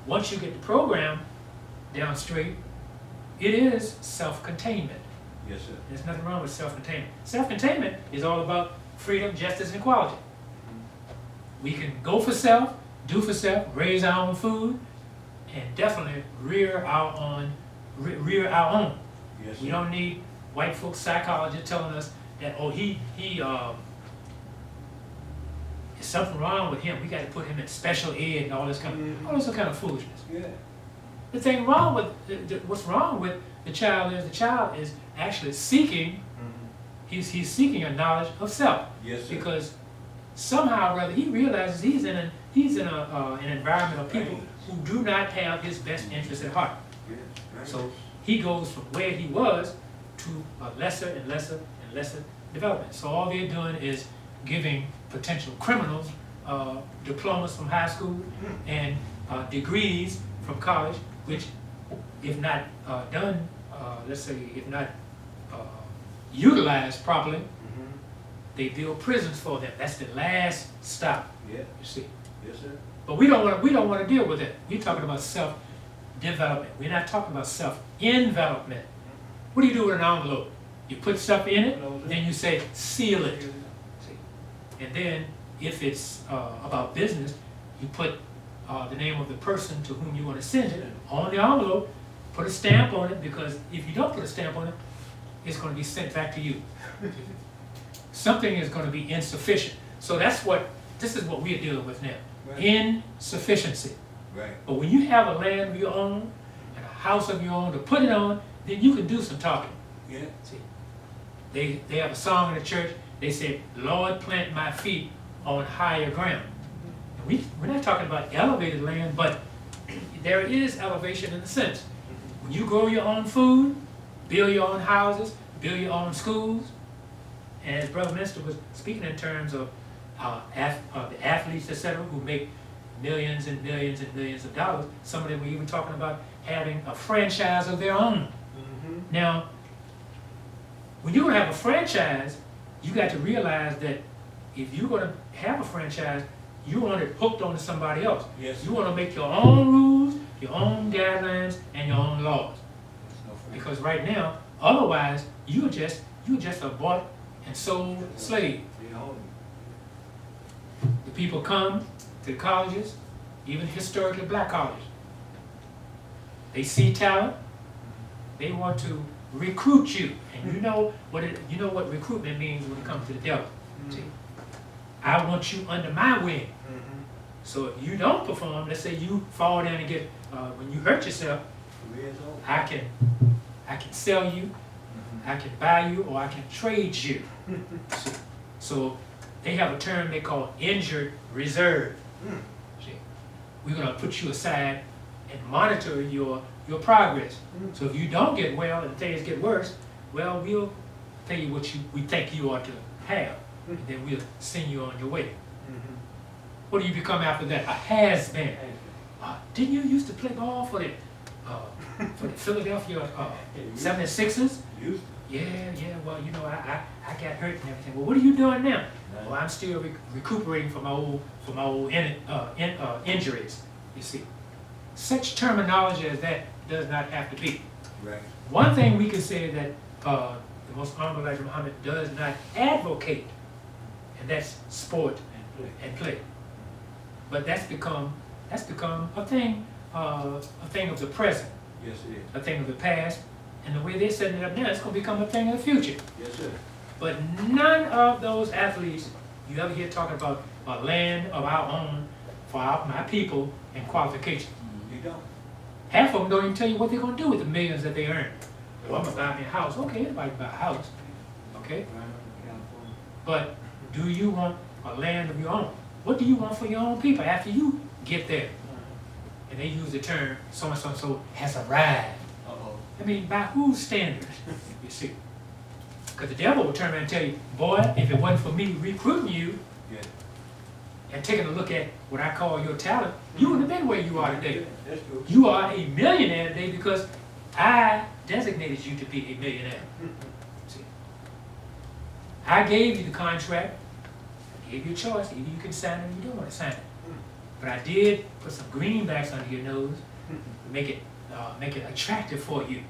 Once you get the program down straight, it is self-containment. Yes, sir. There's nothing wrong with self-containment. Self-containment is all about freedom, justice, and equality. We can go for self, do for self, raise our own food, and definitely rear our own. Yes, We sir. don't need white folks psychologists telling us that, oh, there's something wrong with him. We got to put him in special ed and all this kind of foolishness. Yeah. The thing wrong with what's wrong with the child is actually seeking. He's seeking a knowledge of self. Yes, sir. Because somehow or other he realizes he's in an environment of people who do not have his best interest at heart. Yes. Right. So he goes from where he was to a lesser and lesser and lesser development. So all they're doing is giving potential criminals diplomas from high school and degrees from college, which, if not done, let's say, if not utilized properly, they build prisons for them. That's the last stop. Yeah. You see. Yes, sir. But we don't want to deal with it. We're talking about self-development. We're not talking about self-envelopment. What do you do with an envelope? You put stuff in it, then you say seal it. See? And then if it's about business, you put the name of the person to whom you want to send it on the envelope, put a stamp on it, because if you don't put a stamp on it, it's going to be sent back to you. Something is going to be insufficient. So this is what we're dealing with now. Right. Insufficiency. Right. But when you have a land of your own and a house of your own to put it on, then you can do some talking. Yeah. See, they have a song in the church. They say, "Lord, plant my feet on higher ground." And we're not talking about elevated land, but there is elevation in the sense. When you grow your own food, build your own houses, build your own schools, and as Brother Minister was speaking in terms of the athletes, etc., who make millions and millions and millions of dollars, some of them were even talking about having a franchise of their own. Now, when you're going to have a franchise, you got to realize that if you're going to have a franchise, you want it hooked onto somebody else. Yes. You want to make your own rules, your own guidelines, and your own laws. Because right now, otherwise, you're just a bought and sold slave. The people come to the colleges, even historically black colleges. They see talent. They want to recruit you, and you know what recruitment means when it comes to the devil. See, I want you under my wing. So if you don't perform, let's say you fall down and get when you hurt yourself, I can sell you, I can buy you, or I can trade you. So they have a term they call injured reserve. See, we're going to put you aside and monitor your your progress. So if you don't get well and things get worse, well, we'll tell you what we think you ought to have, and then we'll send you on your way. What do you become after that? A has-been. Didn't you used to play ball for the Philadelphia 76ers? Yeah, well, you know, I got hurt and everything. Well, what are you doing now? Well, I'm still recuperating from my old injuries, you see. Such terminology as that does not have to be. Right. One thing we can say that the Most Honorable Elijah Muhammad does not advocate, and that's sport and play. But that's become a thing of the present. Yes, it is. A thing of the past, and the way they're setting it up now, it's going to become a thing of the future. Yes, sir. But none of those athletes you ever hear talking about a land of our own for my people and qualifications. You don't. Half of them don't even tell you what they're going to do with the millions that they earn. Well, I'm going to buy me a house. Okay, everybody buy a house. Okay? But do you want a land of your own? What do you want for your own people after you get there? And they use the term so-and-so has arrived. I mean, by whose standards, you see? Because the devil will turn around and tell you, boy, if it wasn't for me recruiting you and taking a look at what I call your talent, you wouldn't have been where you are today. That's true. You are a millionaire today because I designated you to be a millionaire. See? I gave you the contract, I gave you a choice, either you can sign it or you don't want to sign it. But I did put some greenbacks under your nose to make it attractive for you.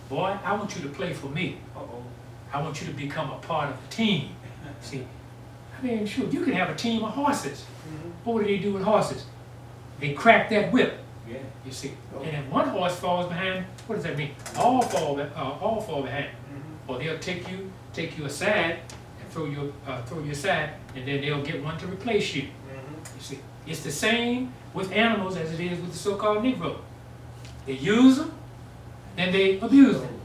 Boy, I want you to play for me. I want you to become a part of the team. See, I mean, shoot, you can have a team of horses. What do they do with horses? They crack that whip. Yeah. You see, and if one horse falls behind, what does that mean? All fall behind. Or they'll take you aside and throw you aside, and then they'll get one to replace you. You see, it's the same with animals as it is with the so-called Negro. They use them, then they abuse them.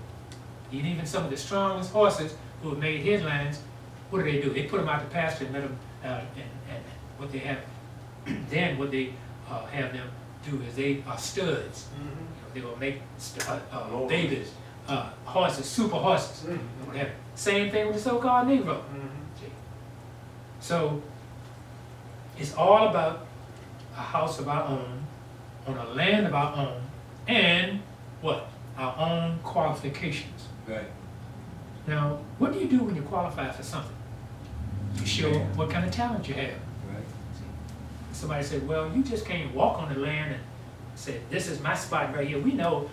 And even some of the strongest horses who have made headlines, what do? They put them out to pasture and let them, and what they have, then what they have them do is they are studs. You know, they will make babies, horses, super horses, and whatever. Same thing with the so-called Negro. See? So it's all about a house of our own, on a land of our own, and what? Our own qualifications. Right. Now, what do you do when you qualify for something? You show what kind of talent you have. Right. Somebody said, well, you just can't walk on the land and say, this is my spot right here. We know,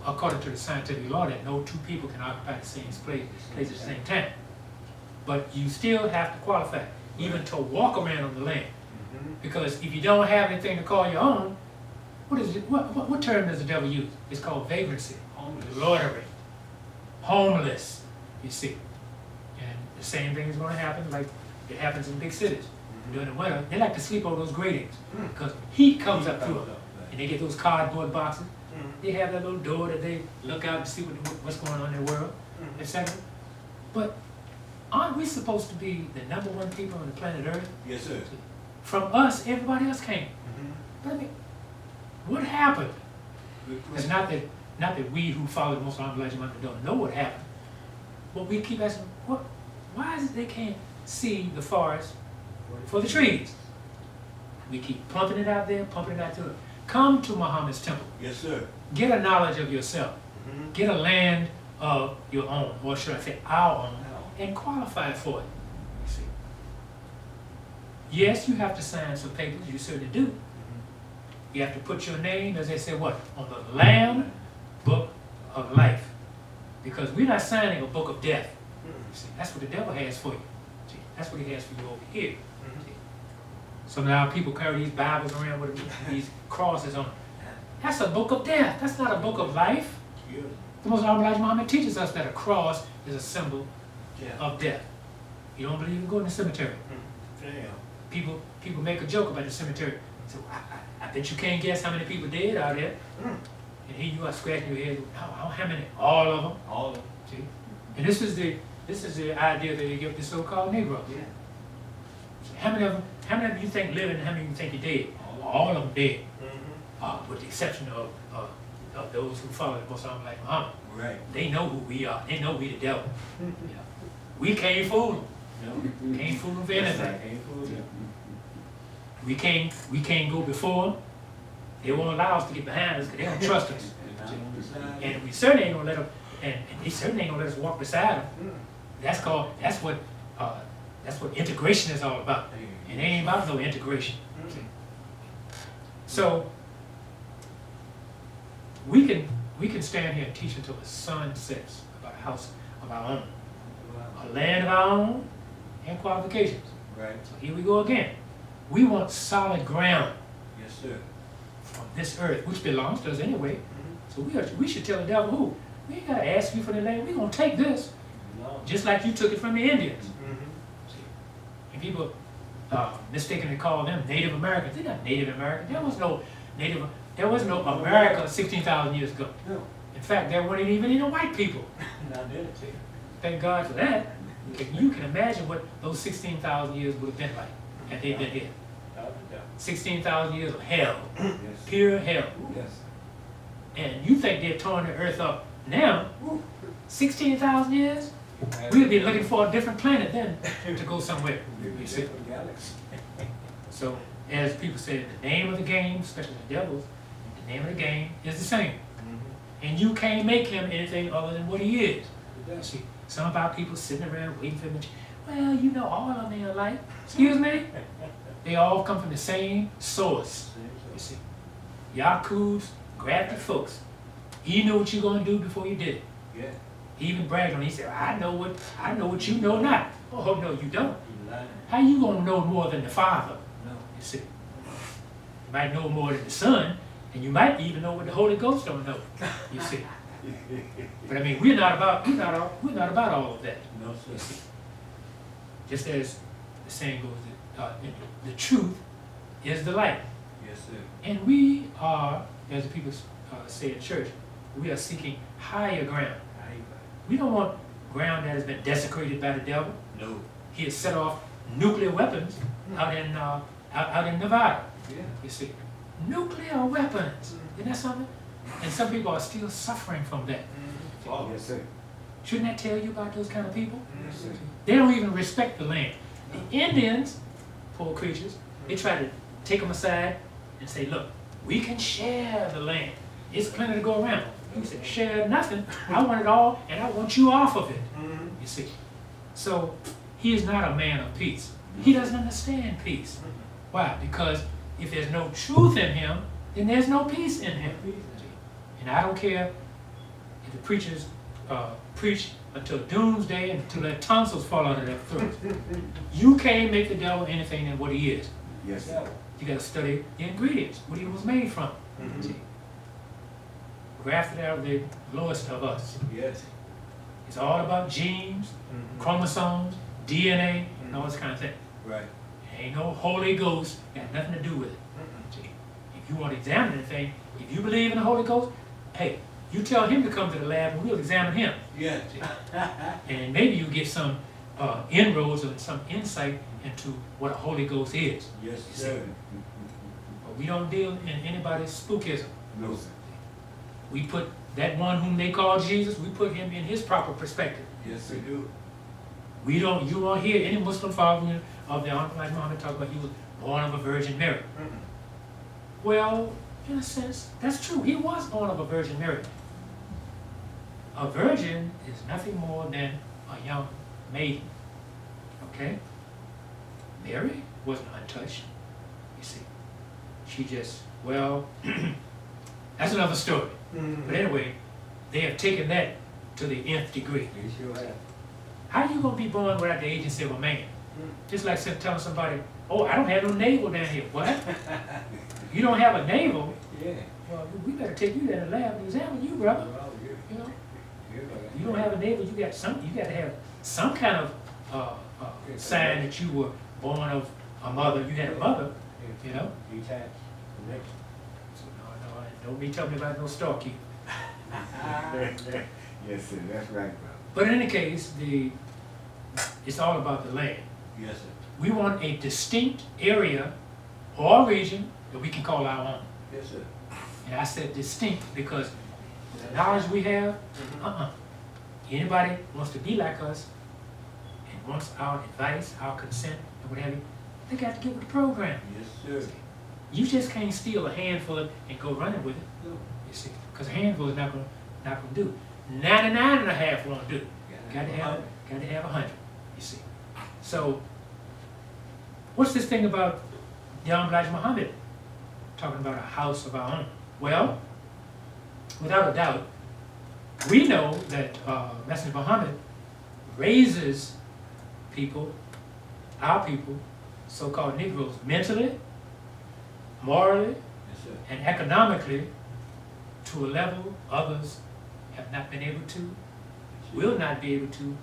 according to the scientific law, that no two people can occupy the same place at the same time. But you still have to qualify, even to walk around on the land. Because if you don't have anything to call your own, what term does the devil use? It's called vagrancy, loitering, homeless, you see. And the same thing is going to happen like it happens in big cities. During the winter, they like to sleep on those gratings because heat comes up through them. And they get those cardboard boxes. They have that little door that they look out and see what's going on in the world, etc. But aren't we supposed to be the #1 people on the planet Earth? Yes, sir. From us, everybody else came. But I mean, what happened? It's not that we who follow the Most Honorable Elijah Muhammad don't know what happened, but we keep asking, why is it they can't see the forest for the trees? We keep pumping it out there, pumping it out to it. Come to Muhammad's temple. Yes, sir. Get a knowledge of yourself. Get a land of your own, or should I say our own, and qualify for it. You see. Yes, you have to sign some papers, you certainly do. You have to put your name, as they say, what? On the Lamb Book of Life. Because we're not signing a book of death. See, that's what the devil has for you. See, that's what he has for you over here. See. So now people carry these Bibles around with these crosses on them. That's a book of death. That's not a book of life. The Most Honorable Elijah Muhammad teaches us that a cross is a symbol of death. You don't believe in going to the cemetery. People make a joke about the cemetery. So I bet you can't guess how many people dead out there. And here you are scratching your head. How many? All of them. All of them. See? And this is the idea that they give the so-called Negro. Yeah. How many of them you think living and how many you think are dead? All of them dead. With the exception of of those who follow the Most Honorable Muhammad. Right. They know who we are. They know we the devil. Yeah. We can't fool them. No. Can't fool them for anything. We can't go before them. They won't allow us to get behind us because they don't trust us. And we certainly ain't gonna let them, and they certainly ain't gonna let us walk beside them. That's what integration is all about. And it ain't about no integration. So we can stand here and teach until the sun sets about a house of our own, a land of our own, and qualifications. Right. So here we go again. We want solid ground. Yes, sir. From this earth, which belongs to us anyway. So we should tell the devil who. We ain't gotta ask you for the land. We're gonna take this. No. Just like you took it from the Indians. And people mistakenly call them Native Americans. They're not Native Americans. There was no America 16,000 years ago. No. In fact, there weren't even any white people. Thank God for that. You can imagine what those 16,000 years would have been like had they been here. 16,000 years of hell, yes. Pure hell. Yes. And you think they're torn the earth up now? 16,000 years? We'll be looking for a different planet then to go somewhere. You see? So, as people say, the name of the game, especially the devils, the name of the game is the same. And you can't make him anything other than what he is. You see, some of our people sitting around waiting for him to, well, you know, all of them are alike. Excuse me? They all come from the same source. You see, Yakub's grafted folks. He knew what you're going to do before you did it. Yeah. He even bragged on it. He said, I know what you know not. Oh, no, you don't. How you going to know more than the Father? No. You see, you might know more than the Son, and you might even know what the Holy Ghost don't know. You see. But I mean, we're not about all of that. No, sir. You see. Just as the saying goes, the truth is the light. Yes, sir. And we are, as the people say in church, we are seeking higher ground. We don't want ground that has been desecrated by the devil. No. He has set off nuclear weapons out in Nevada. Yeah. You see, nuclear weapons. Isn't that something? And some people are still suffering from that. Oh, yes, sir. Shouldn't that tell you about those kind of people? Yes, sir. They don't even respect the land. The Indians, poor creatures, they try to take them aside and say, look, we can share the land. It's plenty to go around. You said, share nothing. I want it all, and I want you off of it. You see. So he is not a man of peace. He doesn't understand peace. Why? Because if there's no truth in him, then there's no peace in him. And I don't care if the preachers preach until doomsday and until their tonsils fall out of their throats. You can't make the devil anything than what he is. Yes, sir. You got to study the ingredients, what he was made from. Grafted out of the lowest of us. Yes. It's all about genes, chromosomes, DNA, and all this kind of thing. Right. Ain't no Holy Ghost, got nothing to do with it. If you want to examine anything, if you believe in the Holy Ghost, hey, you tell him to come to the lab and we'll examine him. Yes. And maybe you get some inroads or some insight into what a Holy Ghost is. Yes, sir. But we don't deal in anybody's spookism. No, sir. We put that one whom they call Jesus, we put him in his proper perspective. Yes, we do. You won't hear any Muslim father of the Honorable Muhammad talk about he was born of a Virgin Mary. Well, in a sense, that's true. He was born of a Virgin Mary. A virgin is nothing more than a young maiden. Okay? Mary wasn't untouched. You see. She just, well, that's another story. But anyway, they have taken that to the nth degree. They sure have. How are you going to be born without the agency of a man? Just like telling somebody, oh, I don't have no navel down here. What? You don't have a navel? Yeah. Well, we better take you to the lab and examine you, brother. You know? You don't have a navel, you got to have some kind of sign that you were born of a mother. You had a mother, you know? Don't be telling me about no storekeeper. Yes, sir. That's right, brother. But in any case, it's all about the land. Yes, sir. We want a distinct area or region that we can call our own. Yes, sir. And I said distinct because with the knowledge we have, anybody wants to be like us and wants our advice, our consent, and what have you, they got to get with the program. Yes, sir. You just can't steal a handful and go running with it. No. You see, because a handful is not gonna do it. 99 and a half won't do it. Got to have 100. You see. So, what's this thing about young Elijah Muhammad talking about a house of our own? Well, without a doubt, we know that Messenger Muhammad raises people, our people, so-called Negroes, mentally, morally, Yes, sir. and economically to a level others have not been able to, will not be able to,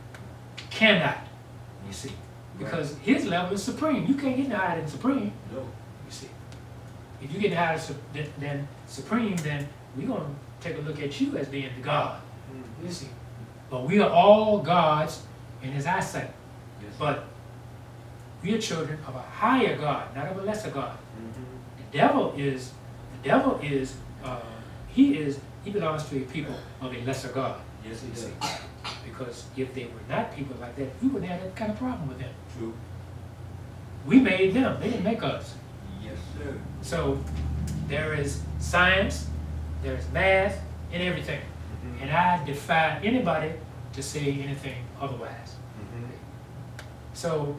cannot, you see. Because his level is supreme. You can't get no higher than supreme, No. you see. If you get higher than supreme, then we're going to take a look at you as being the God, you see. But we are all gods in his eyesight. Yes, sir. But we are children of a higher God, not of a lesser God. Mhm. The devil is, he belongs to a people of a lesser God. Yes, he You does. see. Because if they were not people like that, we wouldn't have that kind of problem with them. True. We made them, they didn't make us. Yes, sir. So there is science, there is math, and everything. Mhm. And I defy anybody to say anything otherwise. Mhm. So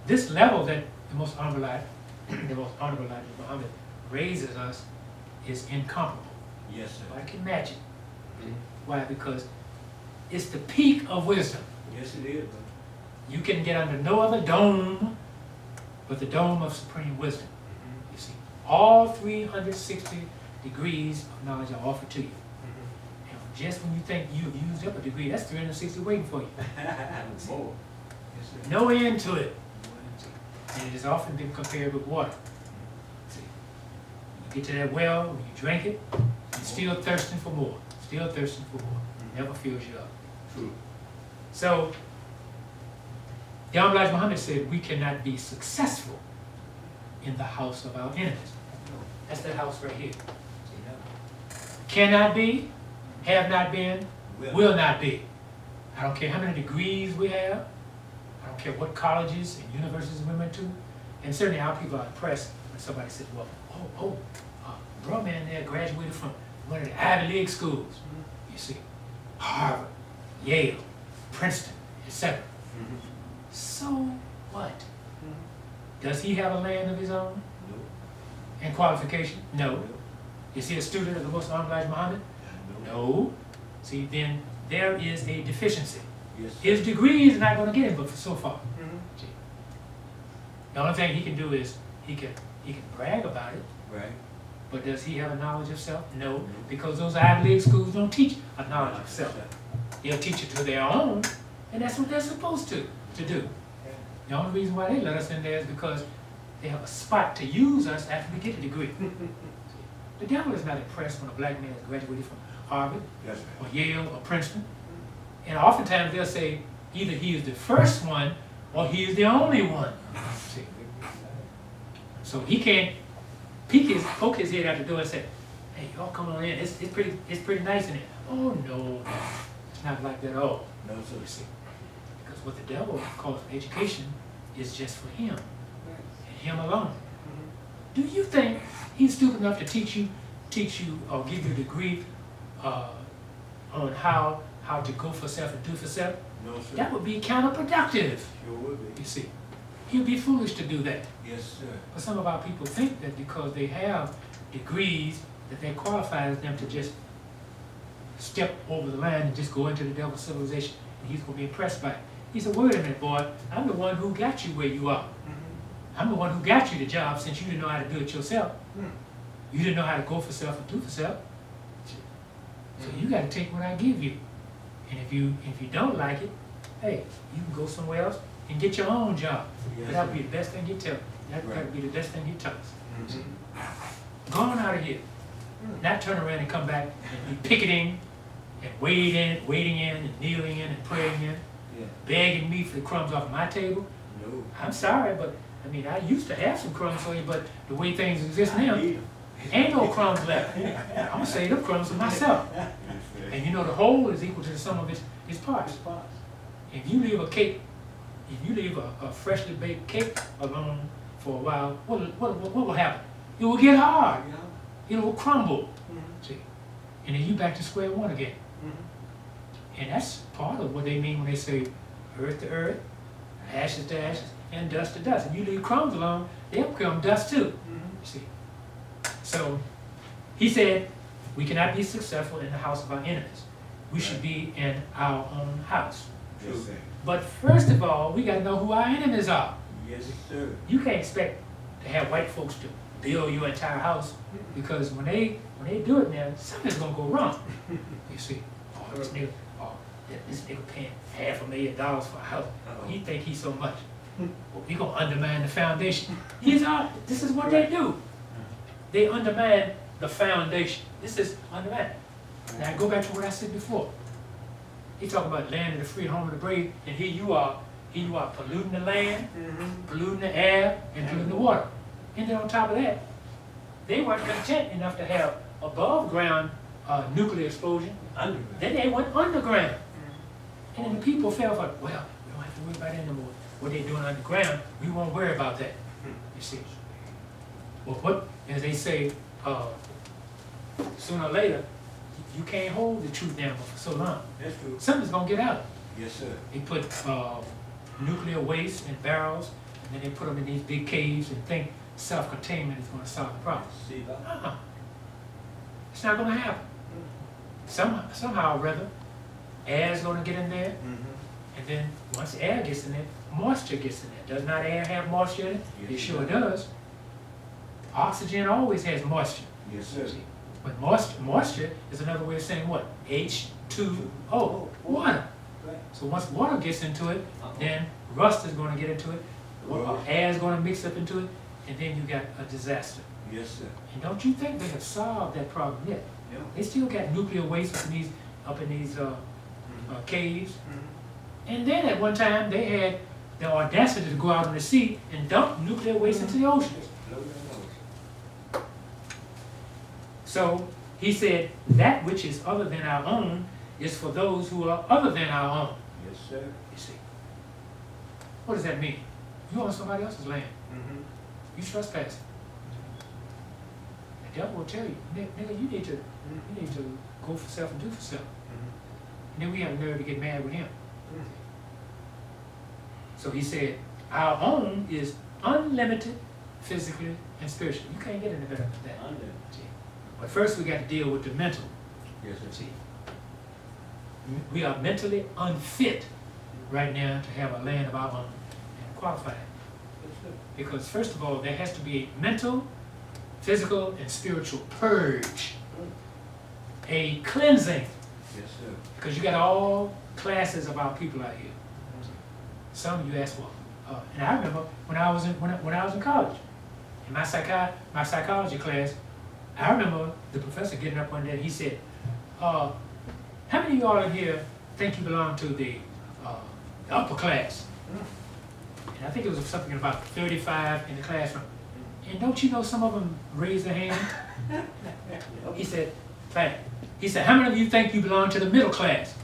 this level that the most honorable Elijah Muhammad raises us is incomparable. Yes, sir. Nobody can match it. Mhm. Why? Because it's the peak of wisdom. Yes, it is, brother. You can get under no other dome but the dome of supreme wisdom. Mhm. You see, all 360 degrees of knowledge are offered to you. Mhm. And just when you think you've used up a degree, that's 360 waiting for you. More. Yes, sir. No end to it. And it has often been compared with water. See, you get to that well, when you drink it, you're still thirsting for more. Still thirsting for more. Never fills you up. True. So, Elijah Muhammad said we cannot be successful in the house of our enemies. That's that house right here. See that? Cannot be, have not been, will not be. I don't care how many degrees we have. I don't care what colleges and universities we went to. And certainly our people are impressed when somebody says, well, bro man there graduated from one of the Ivy League schools. You see, Harvard, Yale, Princeton, etc. Mhm. So what? Does he have a land of his own No. and qualification? No. No. Is he a student of the most honorable Elijah Muhammad? No. No. See, then there is a deficiency. Yes, sir. His degree is not going to get him, but for so far. Mhm. See. The only thing he can do is he can brag about it, Right. but does he have a knowledge of self? No, No. because those Ivy League schools don't teach a knowledge of self. They'll teach it to their own, and that's what they're supposed to do. The only reason why they let us in there is because they have a spot to use us after we get a degree. The devil is not impressed when a black man has graduated from Harvard That's or right. Yale or Princeton. And oftentimes they'll say either he is the first one or he is the only one. See? So he can't poke his head out the door and say, hey, y'all come on in. It's pretty nice in here. Oh no, it's not like that at all. No, sir. You see. Because what the devil calls education is just for him and him alone. Do you think he's stupid enough to teach you or give you a degree on how to go for self and do for self? No, sir. That would be counterproductive. Sure would be. You see, he'd be foolish to do that. Yes, sir. But some of our people think that because they have degrees, that that qualifies them to just step over the line and just go into the devil's civilization, and he's going to be impressed by it. He said, wait a minute, boy, I'm the one who got you where you are. I'm the one who got you the job since you didn't know how to do it yourself. You didn't know how to go for self and do for self. So you got to take what I give you. And if you don't like it, hey, you can go somewhere else and get your own job. Yes, But that sir. would be the best thing you tell. That Right. would be the best thing you tell us. Mhm. Go on out of here. Not turn around and come back and be picketing and waiting in and kneeling in and praying in, Yeah. begging me for the crumbs off my table. No. I'm sorry, but I mean, I used to have some crumbs for you, but the way things exist now, I need 'em. Ain't no crumbs left. I'm gonna save them crumbs for myself. And you know the whole is equal to the sum of its parts. If you leave a cake, if you leave a freshly baked cake alone for a while, what will happen? It will get hard. It will crumble. See, and then you back to square one again. And that's part of what they mean when they say earth to earth, ashes to ashes, and dust to dust. If you leave crumbs alone, they'll become dust too. See. So he said, we cannot be successful in the house of our enemies. We should be in our own house. Yes, sir. But first of all, we got to know who our enemies are. Yes, sir. You can't expect to have white folks to build your entire house, because when they do it now, something's gonna go wrong. You see, this nigga paying $500,000 for a house. Well, he think he's so much. Well, we gonna undermine the foundation. This is what they do. They undermine the foundation. This is undermine. Now go back to what I said before. He talking about land of the free, home of the brave, and here you are polluting the land, polluting the air, and polluting the water. And then on top of that, they weren't content enough to have above ground nuclear explosion. Underground. Then they went underground. And then the people felt like, well, we don't have to worry about that anymore. What they're doing underground, we won't worry about that. You see. Well, what, as they say, sooner or later, you can't hold the truth down for so long. That's true. Something's gonna get out. Yes, sir. They put nuclear waste in barrels, and then they put them in these big caves and think self-containment is gonna solve the problem. See that? It's not gonna happen. Somehow or rather, air's gonna get in there, and then once air gets in there, moisture gets in there. Does not air have moisture in it? Yes, It sure it does. Oxygen always has moisture. Yes, sir. But moisture is another way of saying what? H2O, water. Right. So once water gets into it, then rust is going to get into it, air is going to mix up into it, and then you got a disaster. Yes, sir. And don't you think they have solved that problem yet? Yeah. They still got nuclear waste up in these caves. And then at one time they had the audacity to go out in the sea and dump nuclear waste into the oceans. So he said, that which is other than our own is for those who are other than our own. Yes, sir. You see. What does that mean? You on somebody else's land. You trespassing. The devil will tell you, nigga, you need to go for self and do for self. And then we have the nerve to get mad with him. So he said, our own is unlimited physically and spiritually. You can't get any better than that. Unlimited. But first we got to deal with the mental. Yes, sir. See, we are mentally unfit right now to have a land of our own and qualified. Because first of all, there has to be a mental, physical, and spiritual purge. A cleansing. Yes, sir. Because you got all classes of our people out here. Some of you ask, well, and I remember when I was in college, in my psychology class, I remember the professor getting up one day and he said, how many of y'all in here think you belong to the upper class? And I think it was something about 35 in the classroom. And don't you know some of them raised their hand? He said, fine. He said, how many of you think you belong to the middle class?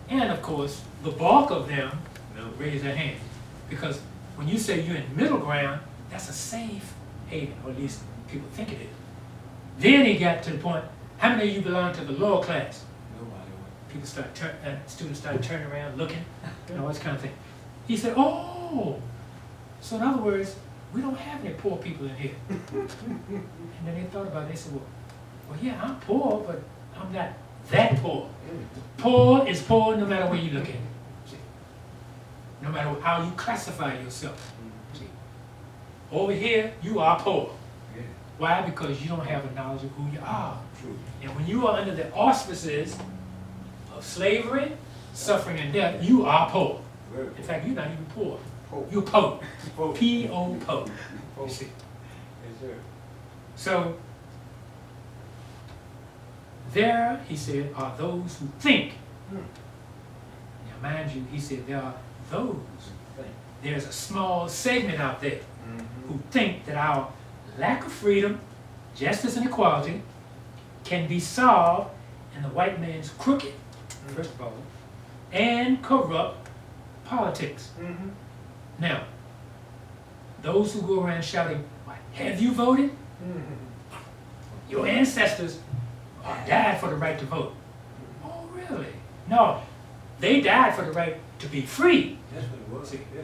And of course, the bulk of them raised their hand. Because when you say you're in middle ground, that's a safe haven, or at least people think it is. Then he got to the point, how many of you belong to the lower class? Nobody. Students started turning around, looking, this kind of thing. He said, oh, so in other words, we don't have any poor people in here. And then they thought about it, they said, well, yeah, I'm poor, but I'm not that poor. Poor is poor no matter where you look at it. See? No matter how you classify yourself. See? Over here, you are poor. Why? Because you don't have a knowledge of who you are. True. And when you are under the auspices of slavery, suffering, and death, you are poor. In fact, you're not even poor. You're po. P-O, po. You see? Yes, sir. So, there, he said, are those who think. Now, mind you, he said, there are those. There's a small segment out there who think that our lack of freedom justice and equality can be solved in the white man's crooked, first of all, and corrupt politics. Now, those who go around shouting, have you voted? Your ancestors died for the right to vote. Oh, really? No, they died for the right to be free. That's what it was. See? Yeah.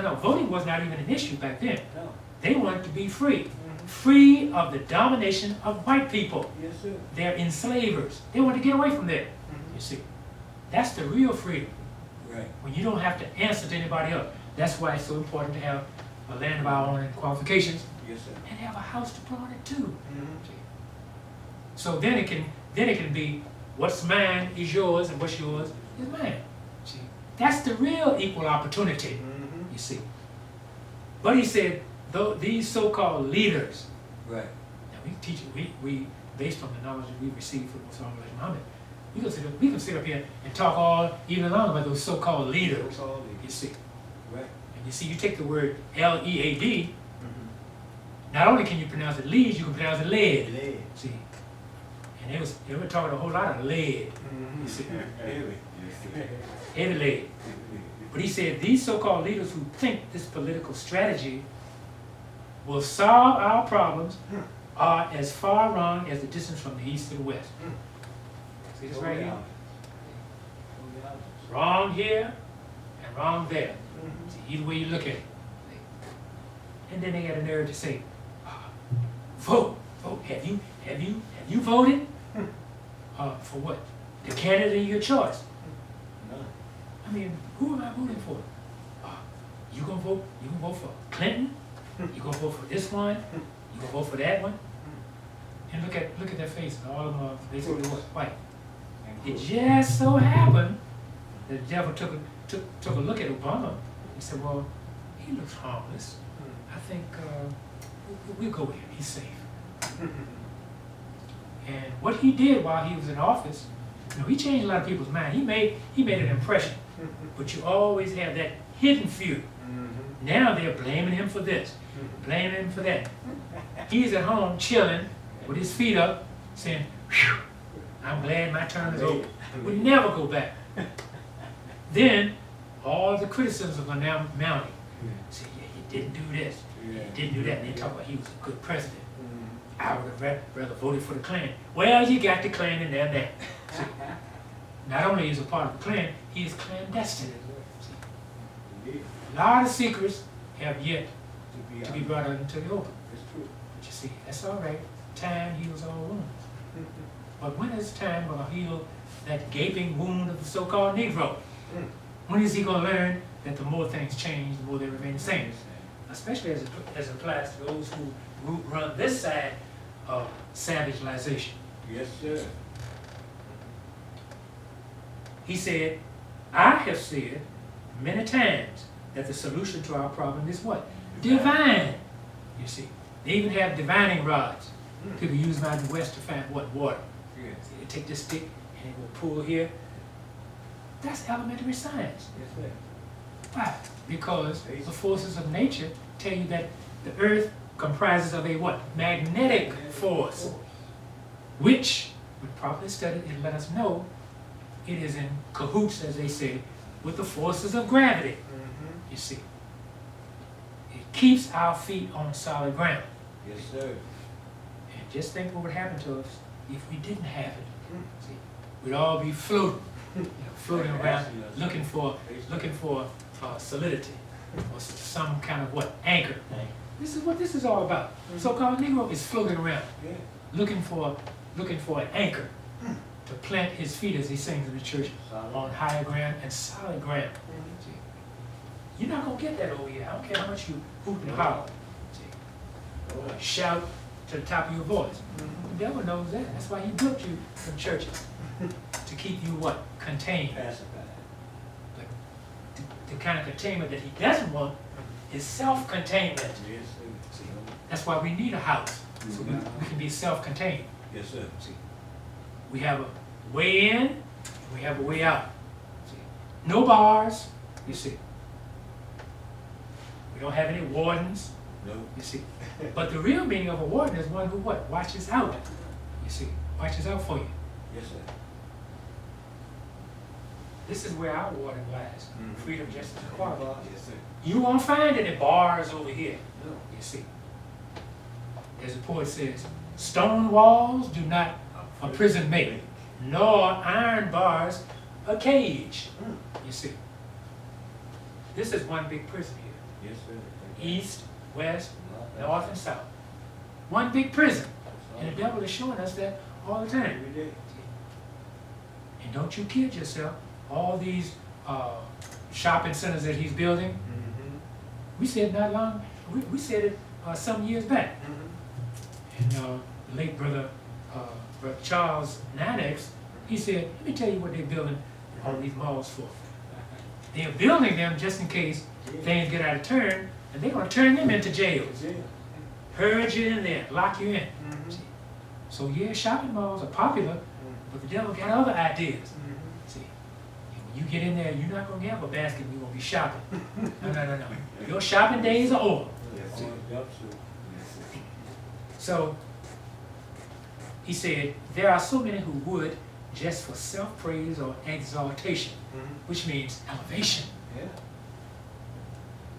No. Voting was not even an issue back then. No. They wanted to be free. Free of the domination of white people. Yes, sir. They're enslavers. They want to get away from that. You see, that's the real freedom. Right. When you don't have to answer to anybody else. That's why it's so important to have a land of our own and qualifications, Yes, sir. and have a house to put on it too. Mhm. See? So then it can be what's mine is yours and what's yours is mine. See, that's the real equal opportunity. You see. But he said, though these so-called leaders. Right. Now we teach it. We based on the knowledge that we received from Muhammad. We can sit up here and talk all evening long about those so-called leaders. So-called You see. Right. And you see, you take the word L-E-A-D, not only can you pronounce it lead, you can pronounce it lead. Lead. See. And they were talking a whole lot of lead. You see. Heavy. Heavy lead. But he said these so-called leaders who think this political strategy will solve our problems are as far wrong as the distance from the east to the west. See this right here? Wrong here and wrong there. See, either way you look at it. And then they got a nerve to say, vote. Have you voted? For what? The candidate of your choice. No. I mean, who am I voting for? You gonna vote for Clinton? You gonna vote for this one? You gonna vote for that one? And look at their faces. All of them are basically white. It just so happened that the devil took a look at Obama. He said, well, he looks harmless. I think we'll go with him. He's safe. And what he did while he was in office, he changed a lot of people's mind. He made an impression. But you always have that hidden few. Now they're blaming him for this, blaming him for that. He's at home chilling with his feet up, saying, "Phew, I'm glad my term is over." We'll never go back. Then all the criticisms are now mounting. Say, yeah, he didn't do this, he didn't do that. And they talk about he was a good president. I would have rather voted for the Klan. Well, you got the Klan in there now. See, not only is he a part of the Klan, he is clandestine. See, a lot of secrets have yet to be brought out into the open. But you see, that's all right. Time heals all wounds. But when is time going to heal that gaping wound of the so-called Negro? When is he going to learn that the more things change, the more they remain the same? Especially as it applies to those who run this side of savageization. Yes, sir. He said, I have said many times that the solution to our problem is what? Divine. You see, they even have divining rods. People use them out in the West to find what? Water. Yes. See, they take this stick and it will pull here. That's elementary science. Yes, sir. Why? Because the forces of nature tell you that the earth comprises of a what? Magnetic force, which, when properly studied, it let us know it is in cahoots, as they say, with the forces of gravity. You see, it keeps our feet on solid ground. Yes, sir. And just think what would happen to us if we didn't have it. See, we'd all be floating, floating around, looking for solidity or some kind of what? Anchor. This is what this is all about. So-called Negro is floating around, looking for an anchor to plant his feet, as he sings in the church, on higher ground and solid ground. See, you're not gonna get that over here. I don't care how much you hoot and holler. See, or shout to the top of your voice. The devil knows that. That's why he built you some churches to keep you what? Contained. Pacified. But the kind of containment that he doesn't want is self-containment. Yes, sir. See, that's why we need a house, so we can be self-contained. Yes, sir. See, we have a way in, and we have a way out. See, no bars, you see. We don't have any wardens. No. You see. But the real meaning of a warden is one who what? Watches out. You see. Watches out for you. Yes, sir. This is where our warden lies. Freedom, justice, and equality. Yes, sir. You won't find any bars over here. No. You see. As the poet says, stone walls do not a prison make, nor iron bars a cage. You see. This is one big prison here. Yes, sir. East, west, north, and south. One big prison. And the devil is showing us that all the time. Every day. And don't you kid yourself, all these shopping centers that he's building, we said not long, we said it some years back. And the late brother Charles Nanex, he said, let me tell you what they're building all these malls for. They're building them just in case things get out of turn, and they're going to turn them into jails. Herd you in there, lock you in. So yeah, shopping malls are popular, but the devil got other ideas. See, when you get in there, you're not going to have a basket, you're going to be shopping. No. Your shopping days are over. See? So, he said, there are so many who would, just for self-praise or exaltation, which means elevation,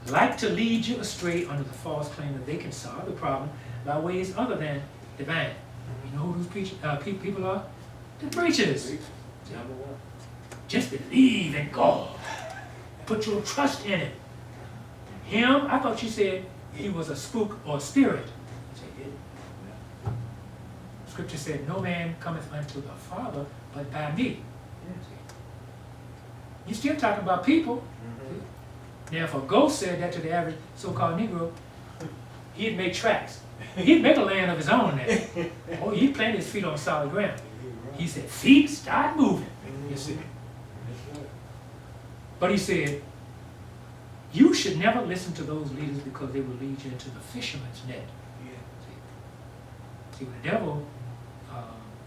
like to lead you astray under the false claim that they can solve the problem by ways other than divine. You know who those people are? The preachers. Number one. Just believe in God. Put your trust in Him. Him, I thought you said he was a spook or a spirit. Scripture said, no man cometh unto the Father but by me. You're still talking about people. Now, if a ghost said that to the average so-called Negro, he'd make tracks. He'd make a land of his own there. Oh, he'd plant his feet on solid ground. He said, feet, start moving. You see. But he said, you should never listen to those leaders because they will lead you into the fisherman's net. See, when the devil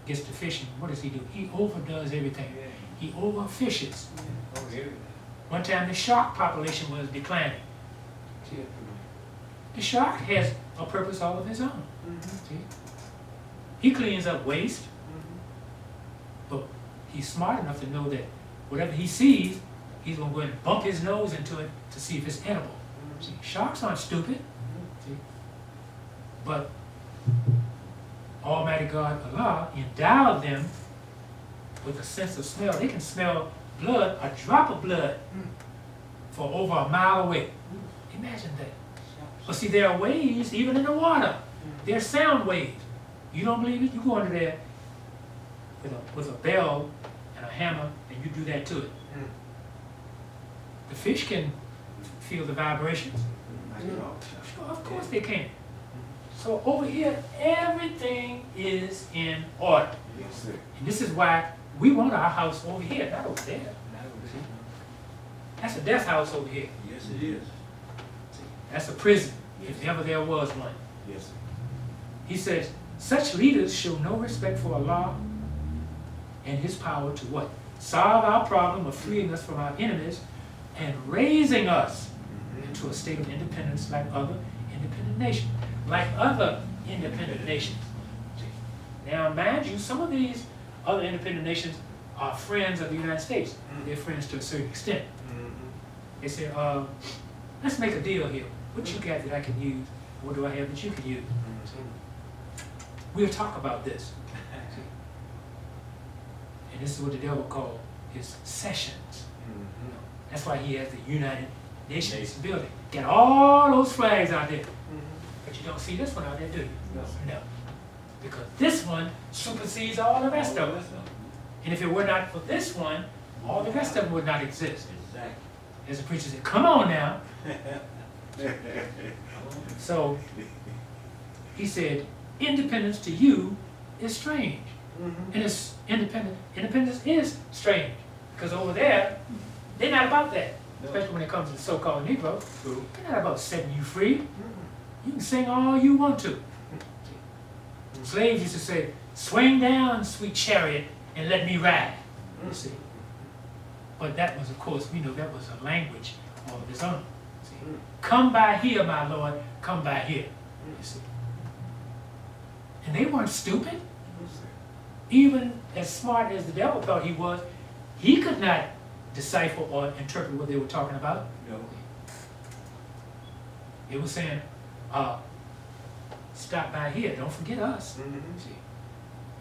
gets to fishing, what does he do? He overdoes everything. He overfishes. One time the shark population was declining. The shark has a purpose all of his own. See? He cleans up waste, but he's smart enough to know that whatever he sees, he's going to go ahead and bump his nose into it to see if it's edible. See, sharks aren't stupid. See? But Almighty God, Allah, endowed them with a sense of smell. They can smell blood, a drop of blood, for over a mile away. Imagine that. But see, there are waves, even in the water. There are sound waves. You don't believe it? You go under there with a bell and a hammer, and you do that to it. The fish can feel the vibrations. Sure, of course they can. So over here, everything is in order. And this is why we want our house over here, not over there. That's a death house over here. Yes, it is. That's a prison, if ever there was one. Yes. He says, such leaders show no respect for Allah and His power to what? Solve our problem of freeing us from our enemies and raising us into a state of independence like other independent nations. Like other independent nations. Now, mind you, some of these other independent nations are friends of the United States. They're friends to a certain extent. They say, let's make a deal here. What you got that I can use? What do I have that you can use? We'll talk about this. And this is what the devil called his sessions. That's why he has the United Nations building. Got all those flags out there. But you don't see this one out there, do you? No. Because this one supersedes all the rest of them. And if it were not for this one, all the rest of them would not exist. Exactly. As the preacher said, come on now. So, he said, independence to you is strange. And it's independence is strange. Because over there, they're not about that. Especially when it comes to the so-called Negro. They're not about setting you free. You can sing all you want to. Slaves used to say, swing down, sweet chariot, and let me ride. You see. But that was, of course, we know that was a language all of its own. See? Come by here, my Lord, come by here. You see? And they weren't stupid. Even as smart as the devil thought he was, he could not decipher or interpret what they were talking about. No. It was saying, stop by here, don't forget us. See?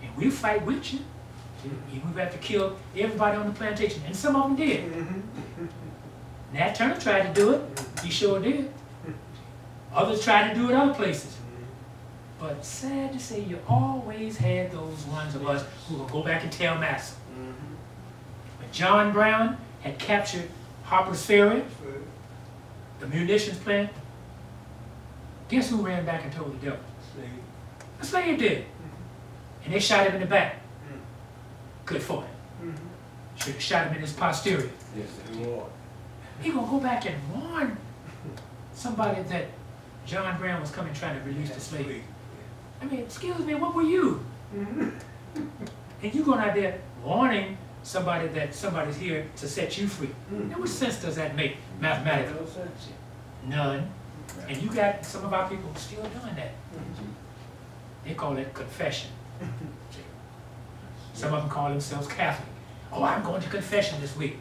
And we'll fight with you. Even if we have to kill everybody on the plantation. And some of them did. Nat Turner tried to do it. He sure did. Others tried to do it other places. But sad to say, you always had those ones of us who will go back and tell Massa. When John Brown had captured Harper's Ferry, the munitions plant, guess who ran back and told the devil? The slave did. And they shot him in the back. Good for him. Should have shot him in his posterior. Yes, Lord. He gonna go back and warn somebody that John Brown was coming trying to release the slave. I mean, excuse me, what were you? And you going out there warning somebody that somebody's here to set you free. Now, what sense does that make mathematically? None. And you got some of our people still doing that. They call it confession. Some of them call themselves Catholic. Oh, I'm going to confession this week.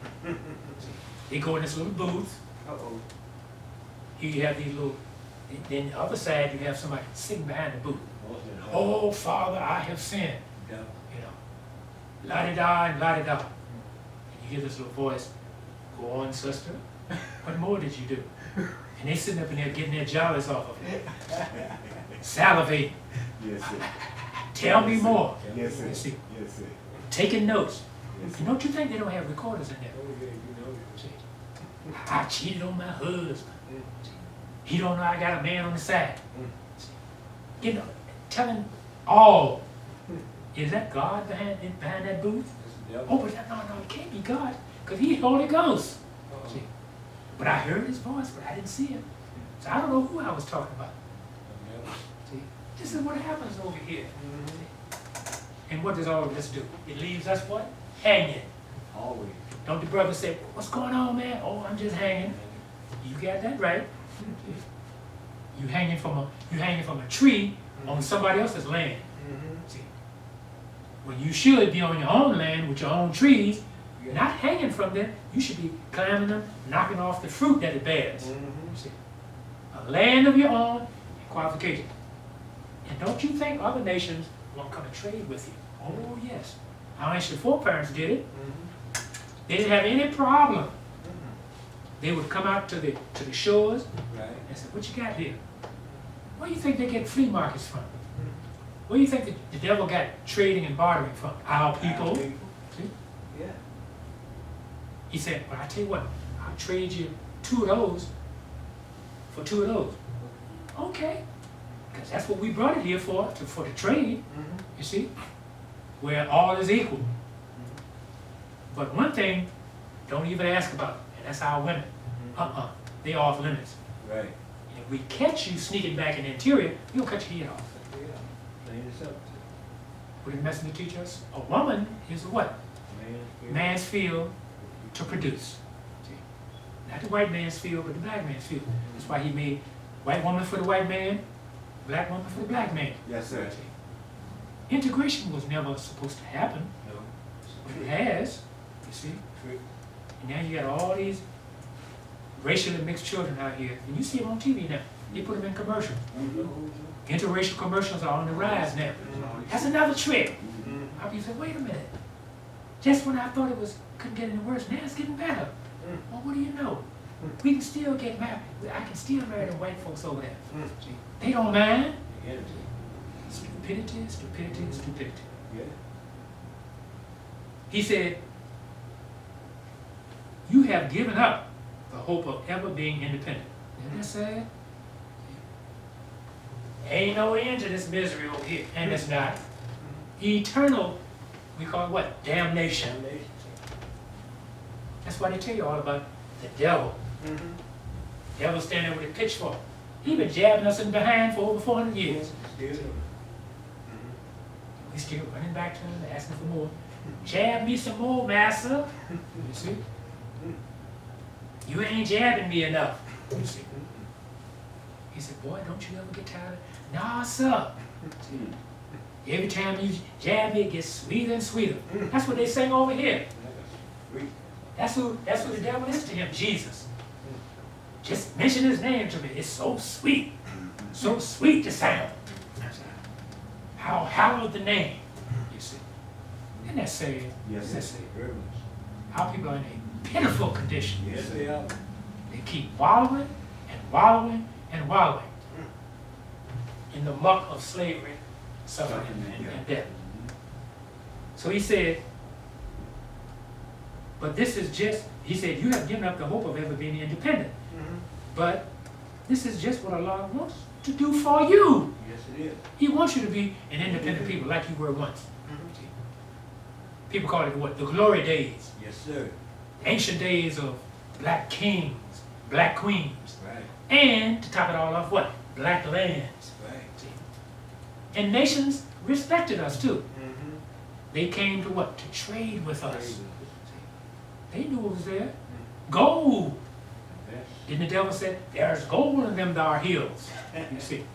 They go in this little booth. Here you have these little, then the other side you have somebody sitting behind the booth. Oh, Father, I have sinned. You know, la-di-da and la-di-da. And you hear this little voice, go on, sister. What more did you do? And they sitting up in there getting their jollies off of it. Salivating. Yes, sir. Tell me more. Yes, sir. You see, Yes, sir. taking notes. Yes, And don't you think they don't have recorders in there? See, I cheated on my husband. He don't know I got a man on the side. You know, telling all. Is that God behind that booth? Oh, but no, it can't be God, because He's Holy Ghost. See? But I heard His voice, but I didn't see Him. So I don't know who I was talking about. See? This is what happens over here. And what does all of this do? It leaves us what? Hanging. Always. Don't the brother say, what's going on, man? Oh, I'm just hanging. You got that right. You hanging from a tree on somebody else's land. See? When you should be on your own land with your own trees, you're not hanging from them. You should be climbing them, knocking off the fruit that it bears. See? A land of your own and qualification. And don't you think other nations want to come and trade with you? Oh, yes. Our ancient foreparents did it. They didn't have any problem. They would come out to the shores and say, what you got here? Where do you think they get flea markets from? Where do you think the devil got trading and bartering from? Our people. See? Yeah. He said, well, I tell you what, I'll trade you 2 of those for 2 of those. Okay. Because that's what we brought it here for the trade, you see, where all is equal. But one thing, don't even ask about, and that's our women. They off limits. Right. And if we catch you sneaking back in the interior, we'll cut your head off. Plain as up. What did the messenger teach us? A woman is what? Man's field to produce. See? Not the white man's field, but the black man's field. That's why He made white woman for the white man, black woman for the black man. Yes, sir. See? Integration was never supposed to happen, No. but it has, you see. And now you got all these racially mixed children out here, and you see them on TV now. They put them in commercials. Interracial commercials are on the rise now. That's another trick. How can you say, wait a minute? Just when I thought it couldn't get any worse, now it's getting better. Well, what do you know? We can still get married. I can still marry the white folks over there. See? They don't mind. Stupidity, stupidity, stupidity. Yeah. He said, you have given up the hope of ever being independent. Isn't that sad? Ain't no end to this misery over here. And it's not. Eternal, we call it what? Damnation. That's why they tell you all about the devil. Devil standing there with a pitchfork. He been jabbing us in the behind for over 400 years. We still running back to him, asking for more. Jab me some more, master. You see? You ain't jabbing me enough. You see. He said, boy, don't you ever get tired? Nah, sir. Every time you jab me, it gets sweeter and sweeter. That's what they sing over here. That's who the devil is to him, Jesus. Just mention his name to me. It's so sweet. So sweet to sound. How hallowed the name, you see. Isn't that sad? Yes, Isn't that sir. sad? Very much. How people are in a pitiful condition. Yes, they are. They keep wallowing and wallowing and wallowing in the muck of slavery, suffering, and death. So he said, but this is just, he said, you have given up the hope of ever being independent. But this is just what Allah wants to do for you. Yes, it is. He wants you to be an independent people like you were once. People call it what? The glory days. Yes, sir. Ancient days of black kings, black queens. Right. And to top it all off, what? Black lands. Right. See? And nations respected us too. They came to what? To trade with us. They knew what was there. Gold. Yes. Didn't the devil say, there's gold in them thar hills? You see. Yes,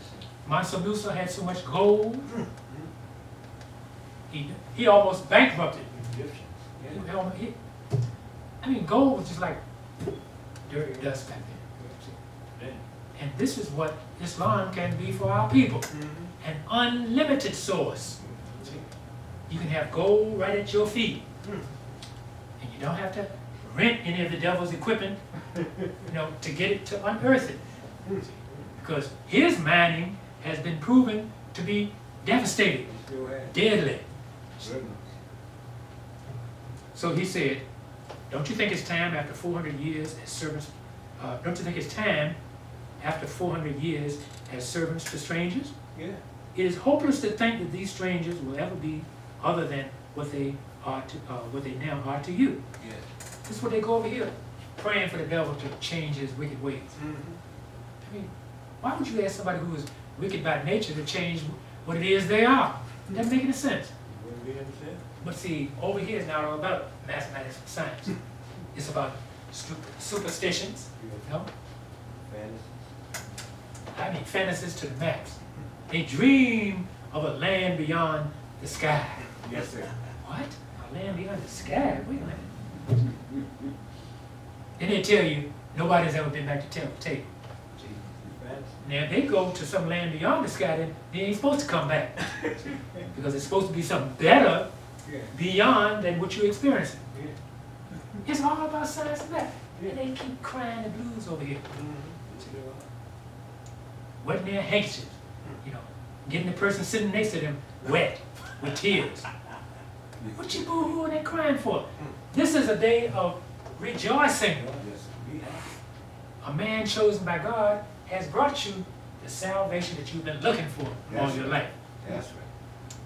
sir. Mansa Musa had so much gold, he almost bankrupted. Egyptians. He- Yeah. he- I mean, gold was just like dirt and dust back then. And this is what Islam can be for our people. An unlimited source. You can have gold right at your feet. And you don't have to rent any of the devil's equipment, to get it to unearth it. Because his mining has been proven to be devastating, Still have. deadly. Very much. So he said, don't you think it's time after 400 years as servants, don't you think it's time after 400 years as servants to strangers? Yeah. It is hopeless to think that these strangers will ever be other than what they are to, what they now are to you. Yes. This is what they go over here, praying for the devil to change his wicked ways. I mean, why would you ask somebody who is wicked by nature to change what it is they are? It doesn't make any sense. Wouldn't be understand. But see, over here is not all about mathematics and science. It's about superstitions, Fantasies. I mean fantasies to the max. They dream of a land beyond the sky. Yes, sir. What? A land beyond the sky? Wait a minute. Then they tell you nobody's ever been back to tell the table. Fantasy. Now if they go to some land beyond the sky, then they ain't supposed to come back. Because it's supposed to be something better Yeah. beyond than what you're experiencing. Yeah. It's all about science and math. And they keep crying the blues over here. Wetting their handkerchiefs, getting the person sitting next to them wet with tears. What you boo-hooing and crying for? This is a day of rejoicing. Yes. We have. A man chosen by God has brought you the salvation that you've been looking for all That's your right. life. That's right.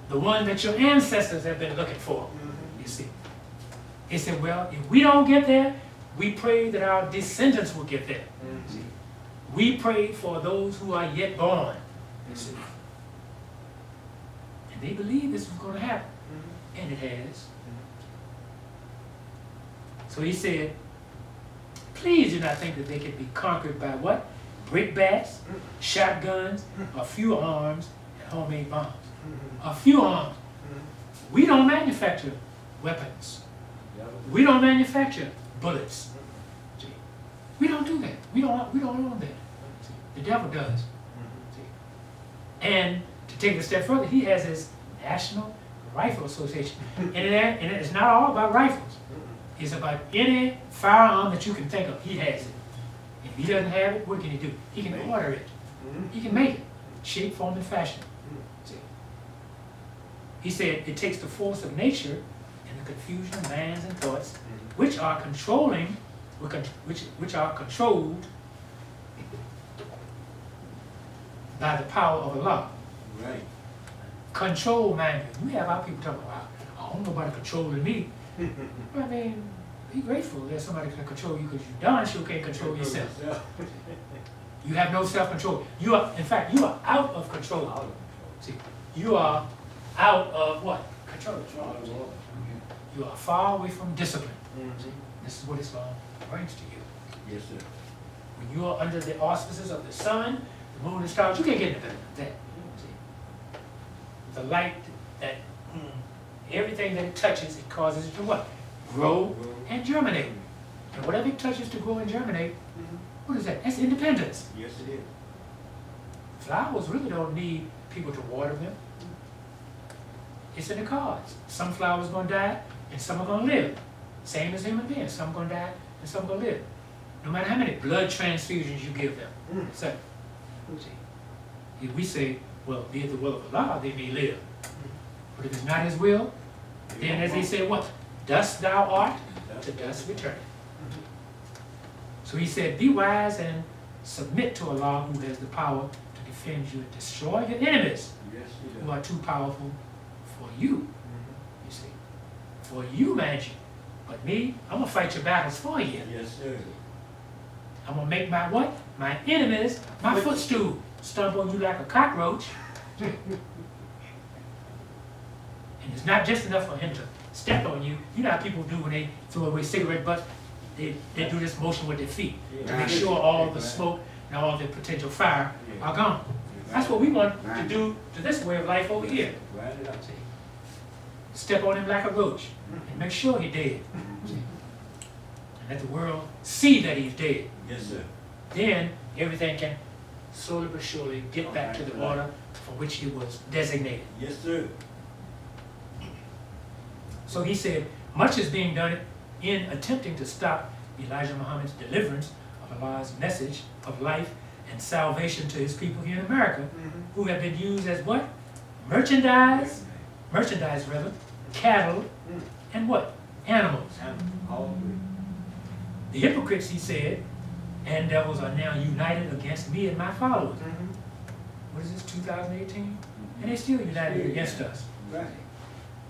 The one that your ancestors have been looking for, you see. He said, well, if we don't get there, we pray that our descendants will get there. We pray for those who are yet born, you see. And they believe this was going to happen, and it has. So he said, please do not think that they can be conquered by what? Brickbats, shotguns, a few arms, and homemade bombs. A few arms. We don't manufacture weapons. We don't manufacture bullets. See? We don't do that. We don't own that. See? The devil does. See? And to take it a step further, he has his National Rifle Association. And it's not all about rifles. It's about any firearm that you can think of. He has it. If he doesn't have it, what can he do? He can order it. He can make it. Shape, form, and fashion. See? He said it takes the force of nature and the confusion of minds and thoughts, which are controlling, which are controlled by the power of Allah. Right. Control, mind you. We have our people talking about, I don't know nobody controlling me. Well, I mean, be grateful there's somebody can control you because you darn sure can't control yourself. You have no self-control. You are, in fact, you are out of control. Out of See, you are out of what? Control. control. You are far away from discipline. This is what Islam brings to you. Yes, sir. When you are under the auspices of the sun, the moon, and stars, you can't get anything like that. See? The light that everything that it touches, it causes it to what? Grow and germinate. And whatever it touches to grow and germinate, what is that? That's independence. Yes, it is. Flowers really don't need people to water them. It's in the cards. Some flowers gonna die and some are gonna live. Same as human beings. Some gonna die and some gonna live. No matter how many blood transfusions you give them. So, if we say, well, be it the will of Allah, they may live. But if it's not His will, then as they say, what? Dust thou art, to dust return. So He said, be wise and submit to Allah, who has the power to defend you and destroy your enemies, Yes, He who does. are too powerful for you. You see, for you, magic. But me, I'm gonna fight your battles for you. Yes, sir. I'm gonna make my what? My enemies my footstool. Stomp on you like a cockroach. And it's not just enough for him to step on you. You know how people do when they throw away cigarette butts? They do this motion with their feet to make sure all the smoke and all the potential fire are gone. That's what we want to do to this way of life over here. Right it up. Step on him like a roach and make sure he's dead. And let the world see that he's dead. Yes, sir. Then everything can slowly but surely get back to the order for which it was designated. Yes, sir. So he said, much is being done in attempting to stop Elijah Muhammad's deliverance of Allah's message of life and salvation to his people here in America, who have been used as what? Merchandise rather, cattle, and what? Animals. All three. The hypocrites, he said, and devils are now united against me and my followers. What is this, 2018? And they're still united against us. Right.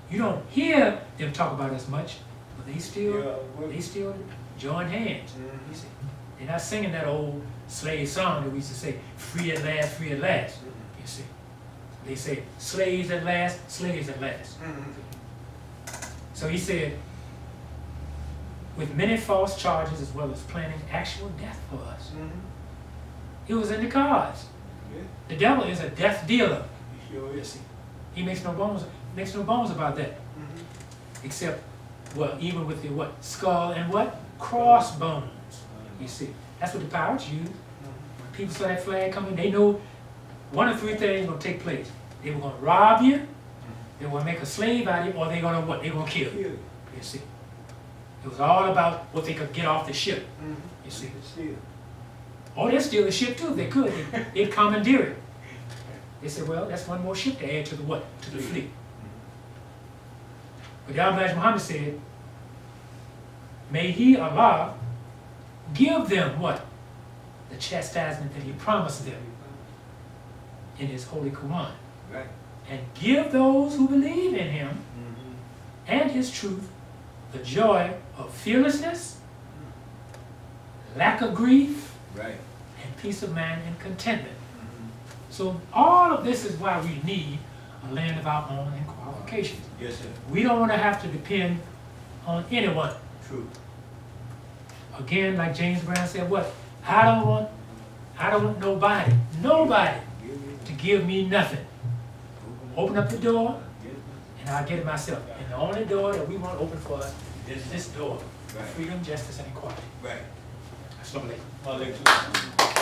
You don't hear them talk about us much, but they still join hands. You see, they're not singing that old slave song that we used to say, free at last, free at last. You see, they say slaves at last, slaves at last. So he said, with many false charges as well as planning actual death for us. It was in the cards. Yeah. The devil is a death dealer. He sure You is. see, he makes no bones about that. Except, well, even with the what? Skull and what? Crossbones. You see, that's what the pirates use. When people saw that flag coming, they know one of three things gonna take place. They were gonna rob you, they were gonna make a slave out of you, or they're gonna what? They're gonna kill you. You see, it was all about what they could get off the ship. You see, Still. oh, they'd steal the ship too if they could. They'd commandeer it. They said, well, that's one more ship to add to the what? To the fleet. But Elijah Muhammad said, may He, Allah, give them what? The chastisement that He promised them in His Holy Quran. Right. And give those who believe in Him and His truth the joy of fearlessness, lack of grief, Right. and peace of mind and contentment. So all of this is why we need a land of our own and qualifications. Yes, sir. We don't want to have to depend on anyone. True. Again, like James Brown said, what? I don't want nobody to give me nothing. Open up the door and I'll get it myself. And the only door that we want open for us is this door. Right. Freedom, justice, and equality. Right. Assalamu alaikum. Well,